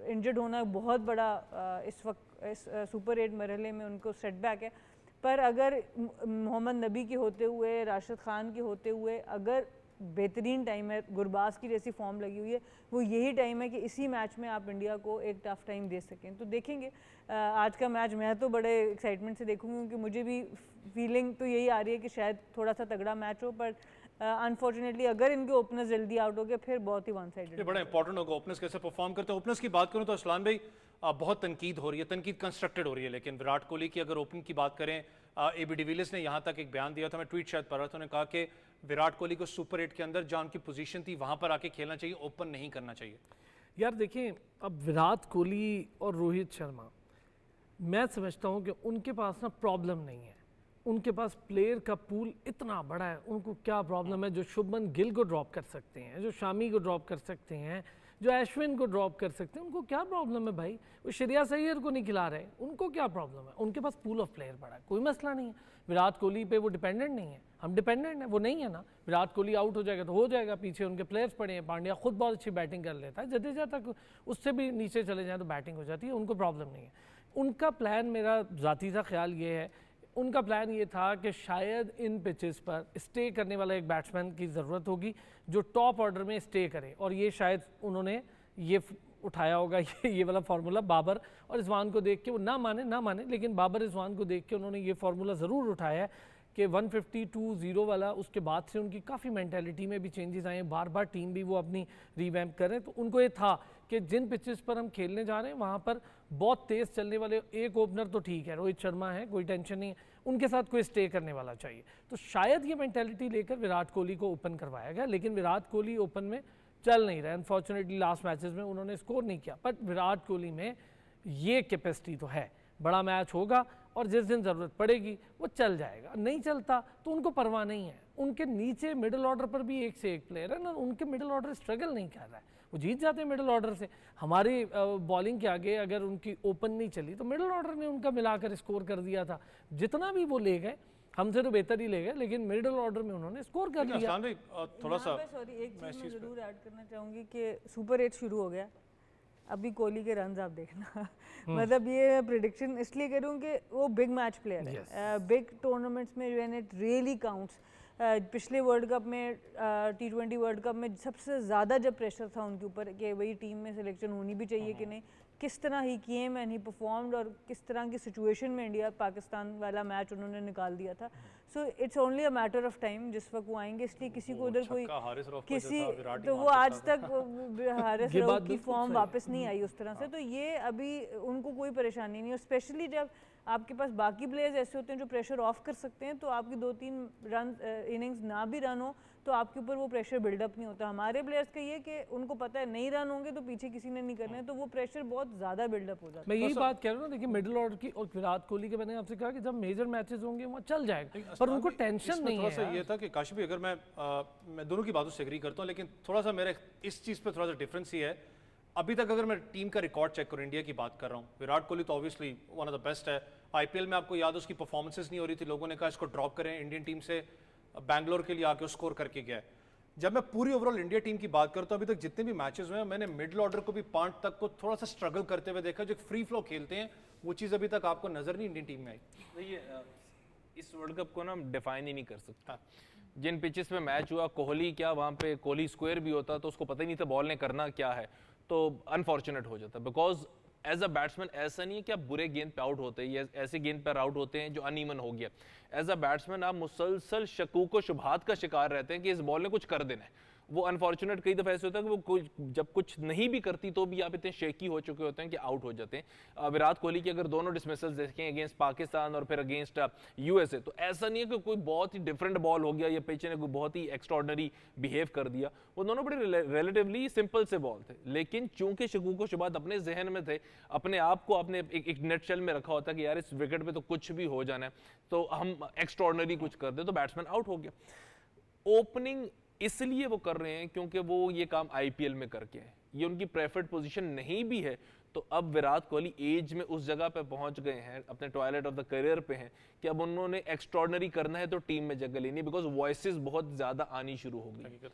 इंजर्ड होना बहुत बड़ा इस वक्त इस सुपर 8 मरहले में उनको सेटबैक है, पर अगर मोहम्मद नबी के होते हुए, राशिद खान के होते हुए अगर बेहतरीन टाइम है, गुरबाज की जैसी फॉर्म लगी हुई है, वो यही टाइम है कि इसी मैच में आप इंडिया को एक टफ टाइम दे सकें। तो देखेंगे आज का मैच, मैं तो बड़े एक्साइटमेंट से देखूंगी क्योंकि मुझे भी फीलिंग तो यही आ रही है कि शायद थोड़ा सा तगड़ा मैच हो, पर अनफॉर्चुनेटली अगर इनके ओपनर्स जल्दी आउट हो गए फिर बहुत ही वन साइडेड। ये बड़ा इंपॉर्टेंट होगा ओपनर्स कैसे परफॉर्म करते हैं। ओपनर्स की बात करूं तो असलान भाई बहुत तनकीद हो रही है, तनकीद कंस्ट्रक्टेड हो रही है, लेकिन विराट कोहली की अगर ओपनिंग की बात करें, एबी डिविलियर्स ने यहाँ तक एक बयान दिया था, मैं ट्वीट शायद पढ़ रहा था, उन्होंने कहा कि विराट कोहली को सुपर 8 के अंदर जहाँ उनकी पोजीशन थी वहाँ पर आके खेलना चाहिए, ओपन नहीं करना चाहिए। यार देखें, अब विराट कोहली और रोहित शर्मा, मैं समझता हूँ कि उनके पास ना प्रॉब्लम नहीं है, उनके पास प्लेयर का पूल इतना बड़ा है, उनको क्या प्रॉब्लम है जो शुभमन गिल को ड्रॉप कर सकते हैं, जो शामी को ड्रॉप कर सकते हैं, जो अश्विन को ड्रॉप कर सकते हैं, उनको क्या प्रॉब्लम है भाई? वो श्रेयस अय्यर को नहीं खिला रहे, उनको क्या प्रॉब्लम है? उनके पास पूल ऑफ प्लेयर बड़ा है, कोई मसला नहीं है। विराट कोहली पे वो डिपेंडेंट नहीं है, हम डिपेंडेंट हैं, वो नहीं है ना। विराट कोहली आउट हो जाएगा तो हो जाएगा, पीछे उनके प्लेयर्स पड़े हैं, पांड्या खुद बहुत अच्छी बैटिंग कर लेता है, जडेजा तक उससे भी नीचे चले जाए तो बैटिंग हो जाती है, उनको प्रॉब्लम नहीं है। उनका प्लान, मेरा ज़ाती सा ख्याल ये है, उनका प्लान ये था कि शायद इन पिचेस पर स्टे करने वाला एक बैट्समैन की ज़रूरत होगी जो टॉप ऑर्डर में स्टे करे, और ये शायद उन्होंने ये उठाया होगा ये वाला फार्मूला। बाबर और रिजवान को देख के वो ना माने, लेकिन बाबर रिजवान को देख के उन्होंने ये फार्मूला ज़रूर उठाया है कि 152-0 वाला, उसके बाद से उनकी काफ़ी मेंटालिटी में भी चेंजेस आए हैं, बार बार टीम भी वो अपनी रिवैम्प करें। तो उनको ये था कि जिन पिचेस पर हम खेलने जा रहे हैं वहाँ पर बहुत तेज़ चलने वाले एक ओपनर तो ठीक है, रोहित शर्मा है, कोई टेंशन नहीं है, उनके साथ कोई स्टे करने वाला चाहिए। तो शायद ये मेंटालिटी लेकर विराट कोहली को ओपन करवाया गया, लेकिन विराट कोहली ओपन में चल नहीं रहा। अनफॉर्चुनेटली लास्ट मैचेस में उन्होंने स्कोर नहीं किया, बट विराट कोहली में ये कैपेसिटी तो है, बड़ा मैच होगा और जिस दिन ज़रूरत पड़ेगी वो चल जाएगा, नहीं चलता तो उनको परवाह नहीं है। उनके नीचे मिडिल ऑर्डर पर भी एक से एक प्लेयर है ना, उनके मिडिल ऑर्डर स्ट्रगल नहीं कर रहा है, वो जीत जाते हैं मिडिल ऑर्डर से। हमारी बॉलिंग के आगे अगर उनकी ओपन नहीं चली तो मिडिल ऑर्डर ने उनका मिलाकर स्कोर कर दिया था, जितना भी वो ले गए हमसे तो बेहतर ही ले गए, लेकिन मिडिल ऑर्डर में उन्होंने स्कोर कर लिया। असलान भाई थोड़ा सा सॉरी, एक चीज़ मैं ज़रूर ऐड करना चाहूँगी कि सुपर 8 शुरू हो गया, अभी कोहली के रन्स आप देखना मतलब ये प्रिडिक्शन इसलिए करूँ कि वो बिग मैच प्लेयर है, बिग टूर्नामेंट्स में व्हेन इट रियली काउंट्स पिछले वर्ल्ड कप में T20 वर्ल्ड कप में सबसे ज़्यादा जब प्रेशर था उनके ऊपर कि वही टीम में सिलेक्शन होनी भी चाहिए कि नहीं, किस तरह ही केम एंड ही परफॉर्म्ड और किस तरह की सिचुएशन में इंडिया पाकिस्तान वाला मैच उन्होंने निकाल दिया था। So it's only a matter of time जिस वक्त वो आएंगे, इसलिए किसी को उधर कोई किसी तो वो आज तक हारिस रऊफ की फॉर्म वापस नहीं आई उस तरह से, तो ये अभी उनको कोई परेशानी नहीं। और स्पेशली जब आपके पास बाकी प्लेयर्स ऐसे होते हैं जो प्रेशर ऑफ कर सकते हैं, तो आपकी 2-3 रन इनिंग्स ना भी रन हो तो आपके ऊपर वो प्रेशर बिल्डअप नहीं होता। हमारे प्लेयर्स का ये कि उनको पता है नहीं रन होंगे तो पीछे किसी ने नहीं करना है, तो वो प्रेशर बहुत ज़्यादा बिल्डअप हो जाता है। मैं यही बात कह रहा हूँ ना, देखिए मिडिल ऑर्डर की और विराट कोहली के, मैंने आपसे कहा कि जब मेजर मैचेस होंगे वहाँ चल जाएगा, पर उनको टेंशन नहीं है। थोड़ा सा ये था कि काशिफ भाई, अगर मैं दोनों की बातों से एग्री करता हूँ, लेकिन थोड़ा सा मेरा इस चीज़ पे थोड़ा सा डिफरेंस ही है। अभी तक अगर मैं टीम का रिकॉर्ड चेक करूँ, इंडिया की बात कर रहा हूँ, विराट कोहली तो obviously one of the best है। आईपीएल में आपको याद है उसकी परफॉर्मेंसेस नहीं हो रही थी, लोगों ने कहा इसको ड्रॉप करें, इंडियन टीम से बैंगलोर के लिए आके स्कोर करके गया है। जब मैं पूरी ओवरऑल इंडिया टीम की बात करता हूँ, अभी तक जितने भी मैचेस हुए हैं, मैंने मिडिल ऑर्डर को भी 5 तक को थोड़ा सा स्ट्रगल करते हुए देखा। जो फ्री फ्लो खेलते हैं वो चीज़ अभी तक आपको नजर नहीं इंडियन टीम में आई। देखिए इस वर्ल्ड कप को ना हम डिफाइन ही नहीं कर सकता। जिन पिचेस पे मैच हुआ, कोहली क्या वहाँ पे कोहली स्क्वायर भी होता तो उसको पता ही नहीं था बॉल ने करना क्या है, तो अनफॉर्चुनेट हो जाता। बिकॉज एज अ बैट्समैन ऐसा नहीं है कि आप बुरे गेंद पे आउट होते हैं या ऐसे गेंद पर आउट होते हैं जो अनइवन हो गया। एज अ बैट्समैन आप मुसलसल शकूक व शुबहात का शिकार रहते हैं कि इस बॉल ने कुछ कर देना है। वो अनफॉर्चुनेट कई दफ़ा ऐसे होता है कि वो जब कुछ नहीं भी करती तो भी आप इतने शेकी हो चुके होते हैं कि आउट हो जाते हैं। विराट कोहली की अगर दोनों डिसमिसल्स देखें अगेंस्ट पाकिस्तान और फिर अगेंस्ट यूएसए, तो ऐसा नहीं है कि कोई बहुत ही डिफरेंट बॉल हो गया या पिच ने कोई बहुत ही एक्स्ट्रॉर्डनरी बिहेव कर दिया। वो दोनों बड़े रिलेटिवली सिंपल से बॉल थे, लेकिन चूंकि शकूक शुबात अपने जहन में थे, अपने आप को अपने एक नेट शेल में रखा होता कि यार इस विकेट पे तो कुछ भी हो जाना है, तो हम एक्स्ट्रॉर्डनरी कुछ कर दे, तो बैट्समैन आउट हो गया। ओपनिंग इसलिए वो कर रहे हैं क्योंकि वो ये काम आईपीएल में करके हैं, ये उनकी प्रेफर्ड पोजीशन नहीं भी है। तो अब विराट कोहली एज में उस जगह पे पहुंच गए हैं, अपने टॉयलेट ऑफ द करियर पे हैं कि अब उन्होंने एक्स्ट्रॉर्डनरी करना है तो टीम में जगह लेनी, बिकॉज वॉइसेस बहुत ज्यादा आनी शुरू हो गई।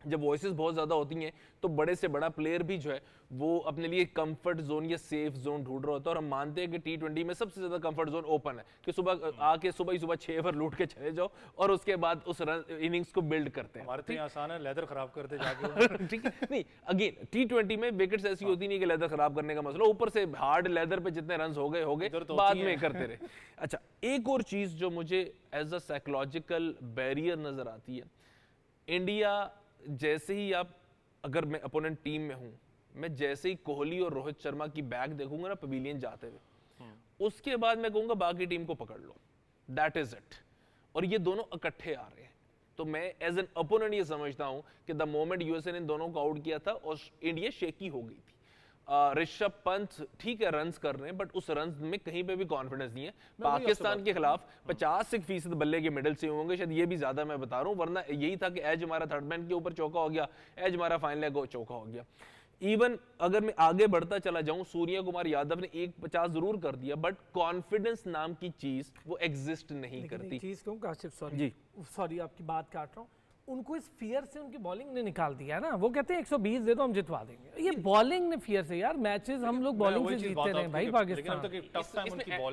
जब वॉइसेस बहुत ज्यादा होती हैं तो बड़े से बड़ा प्लेयर भी जो है वो अपने लिए कंफर्ट जोन या सेफ जोन ढूंढ रहा होता है। और हम मानते हैं कि T20 में सबसे ज्यादा कंफर्ट जोन ओपन है कि सुबह आके सुबह ही 6 ओवर लूट के चले जाओ और उसके बाद उस इनिंग्स को बिल्ड करते हैं। हमारे तो आसान है, लेदर खराब करते जाके। ठीक है, नहीं अगेन T20 में विकेट्स ऐसी होती नहीं कि लेदर खराब करने का मसला, ऊपर से हार्ड लेदर पे जितने रन हो गए तो बाद में करते रहे। अच्छा, एक और चीज जो मुझे एज अ साइकोलॉजिकल बैरियर नजर आती है, इंडिया जैसे ही आप, अगर मैं अपोनेंट टीम में हूं, मैं जैसे ही कोहली और रोहित शर्मा की बैग देखूंगा ना पवेलियन जाते हुए, उसके बाद मैं कहूंगा बाकी टीम को पकड़ लो, दैट इज इट। और ये दोनों इकट्ठे आ रहे हैं, तो मैं एज एन अपोनेंट ये समझता हूं कि द मोमेंट यूएसए ने दोनों को आउट किया था और इंडिया शेकी हो गई थी। ऋषभ पंत ठीक है रन्स कर रहे हैं, बट उस रन्स में कहीं पे भी कॉन्फिडेंस नहीं है। पाकिस्तान के खिलाफ 50% बल्ले के मिडल से होंगे, शायद ये भी ज्यादा मैं बता रहा हूं, वरना यही था कि एज हमारा थर्ड मैन के ऊपर चौका हो गया, एज हमारा फाइनल लेग चौका हो गया। इवन अगर मैं आगे बढ़ता चला जाऊं, सूर्य कुमार यादव ने 150 जरूर कर दिया, बट कॉन्फिडेंस नाम की चीज वो एग्जिस्ट नहीं करती। चीज कहूँ काशिफ, सॉरी आपकी बात काट रहा हूँ, उनको इस फियर से उनकी बॉलिंग ने निकाल दिया है ना। वो कहते हैं 120 दे दो हम जितवा देंगे, ये बॉलिंग ने फियर से, यार मैचेस हम लोग बॉलिंग से जीतते रहे भाई पाकिस्तान।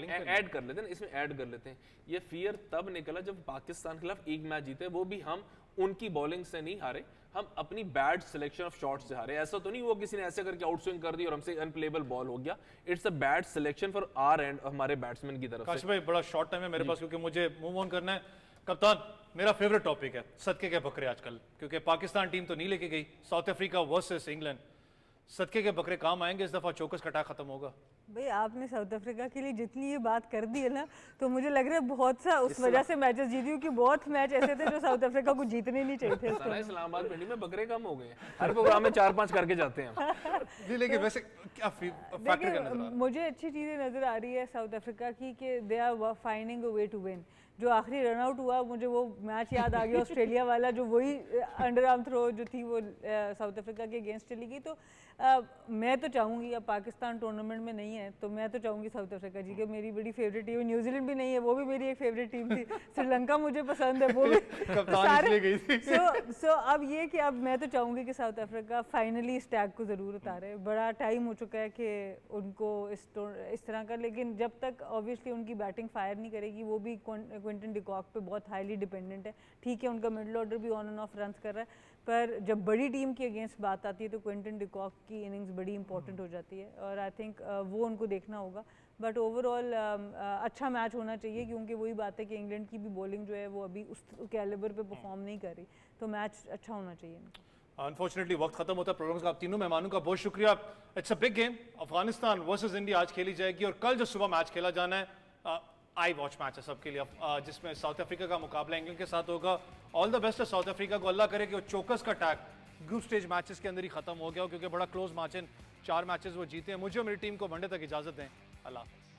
ऐड कर लेते हैं, इसमें ऐड कर लेते हैं, ये फियर तब निकला जब पाकिस्तान के खिलाफ एक मैच जीते, वो भी हम उनकी बॉलिंग से नहीं हारे, हम अपनी बैड सिलेक्शन ऑफ शॉट्स से हारे। ऐसा तो नहीं वो किसी ने ऐसे करके आउट स्विंग कर दी और हमसे अनप्लेबल बॉल हो गया। It's a bad selection for our and, हमारे बैट्समैन की तरफ से। काशिफ भाई बड़ा शॉर्ट टाइम है मेरे पास, क्योंकि मुझे मूव ऑन करना है। कप्तान, मेरा फेवरेट टॉपिक है सदके के बकरे आजकल, क्योंकि पाकिस्तान टीम तो नहीं लेके गई, साउथ अफ्रीका वर्सेस इंग्लैंड, सदके के बकरे काम आएंगे इस दफा, चौकस कटा खत्म होगा। भाई आपने साउथ अफ्रीका के लिए जितनी ये बात कर दी है ना, तो मुझे लग रहा है बहुत सा उस वजह से मैचेस जीती हूँ कि बहुत मैच ऐसे थे जो साउथ अफ्रीका को जीतने नहीं चाहिए थे। इस्लामाबाद मंडी में बकरे कम हो गए, हर प्रोग्राम में 4-5 करके जाते हैं जी, लेकिन वैसे क्या फैक्टर क्या नजर आ रहा है? मुझे अच्छी चीज़ें नज़र आ रही है साउथ अफ्रीका की कि they are finding a way to win. जो आखिरी रन आउट हुआ, मुझे वो मैच याद आ गया ऑस्ट्रेलिया वाला, जो वही अंडर आर्म थ्रो जो थी वो साउथ अफ्रीका के अगेंस्ट चली गई। तो मैं तो चाहूँगी, अब पाकिस्तान टूर्नामेंट में नहीं है तो मैं तो चाहूँगी साउथ अफ्रीका जी के, मेरी बड़ी फेवरेट टीम। न्यूजीलैंड भी नहीं है, वो भी मेरी एक फेवरेट टीम थी। श्रीलंका मुझे पसंद है, वो भी सारे। सो अब ये कि अब मैं तो चाहूँगी कि साउथ अफ्रीका फाइनली इस टैग को ज़रूर उतारे। बड़ा टाइम हो चुका है कि उनको इस तरह का, लेकिन जब तक ऑब्वियसली उनकी बैटिंग फायर नहीं करेगी, वो भी क्विंटन डिकॉक पे बहुत हाईली डिपेंडेंट है। ठीक है, उनका मिडल ऑर्डर भी ऑन एंड ऑफ रन कर रहा है, पर जब बड़ी टीम के अगेंस्ट बात आती है तो क्विंटन डिकॉक की इनिंग्स बड़ी इंपॉर्टेंट हो जाती है, और आई थिंक वो उनको देखना होगा। बट ओवरऑल अच्छा मैच होना चाहिए, क्योंकि वही बात है कि इंग्लैंड की भी बॉलिंग जो है वो अभी उस कैलिबर पे परफॉर्म नहीं कर रही, तो मैच अच्छा होना चाहिए। अनफॉर्चुनेटली वक्त खत्म होता है प्रोग्राम का। आप तीनों मेहमानों का बहुत शुक्रिया। It's a big game, Afghanistan versus India आज खेली जाएगी, और कल जो सुबह मैच खेला जाना है आई वॉच मैच है सबके लिए, जिसमें साउथ अफ्रीका का मुकाबला इंग्लैंड के साथ होगा। ऑल द बेस्ट है साउथ अफ्रीका को, अल्लाह करे कि वो चोकस का अटैक ग्रुप स्टेज मैचेस के अंदर ही खत्म हो गया हो, क्योंकि बड़ा क्लोज मैच है, 4 मैचेस वो जीते हैं। मुझे और मेरी टीम को वनडे तक इजाजत दें। अल्लाह हाफ़िज़।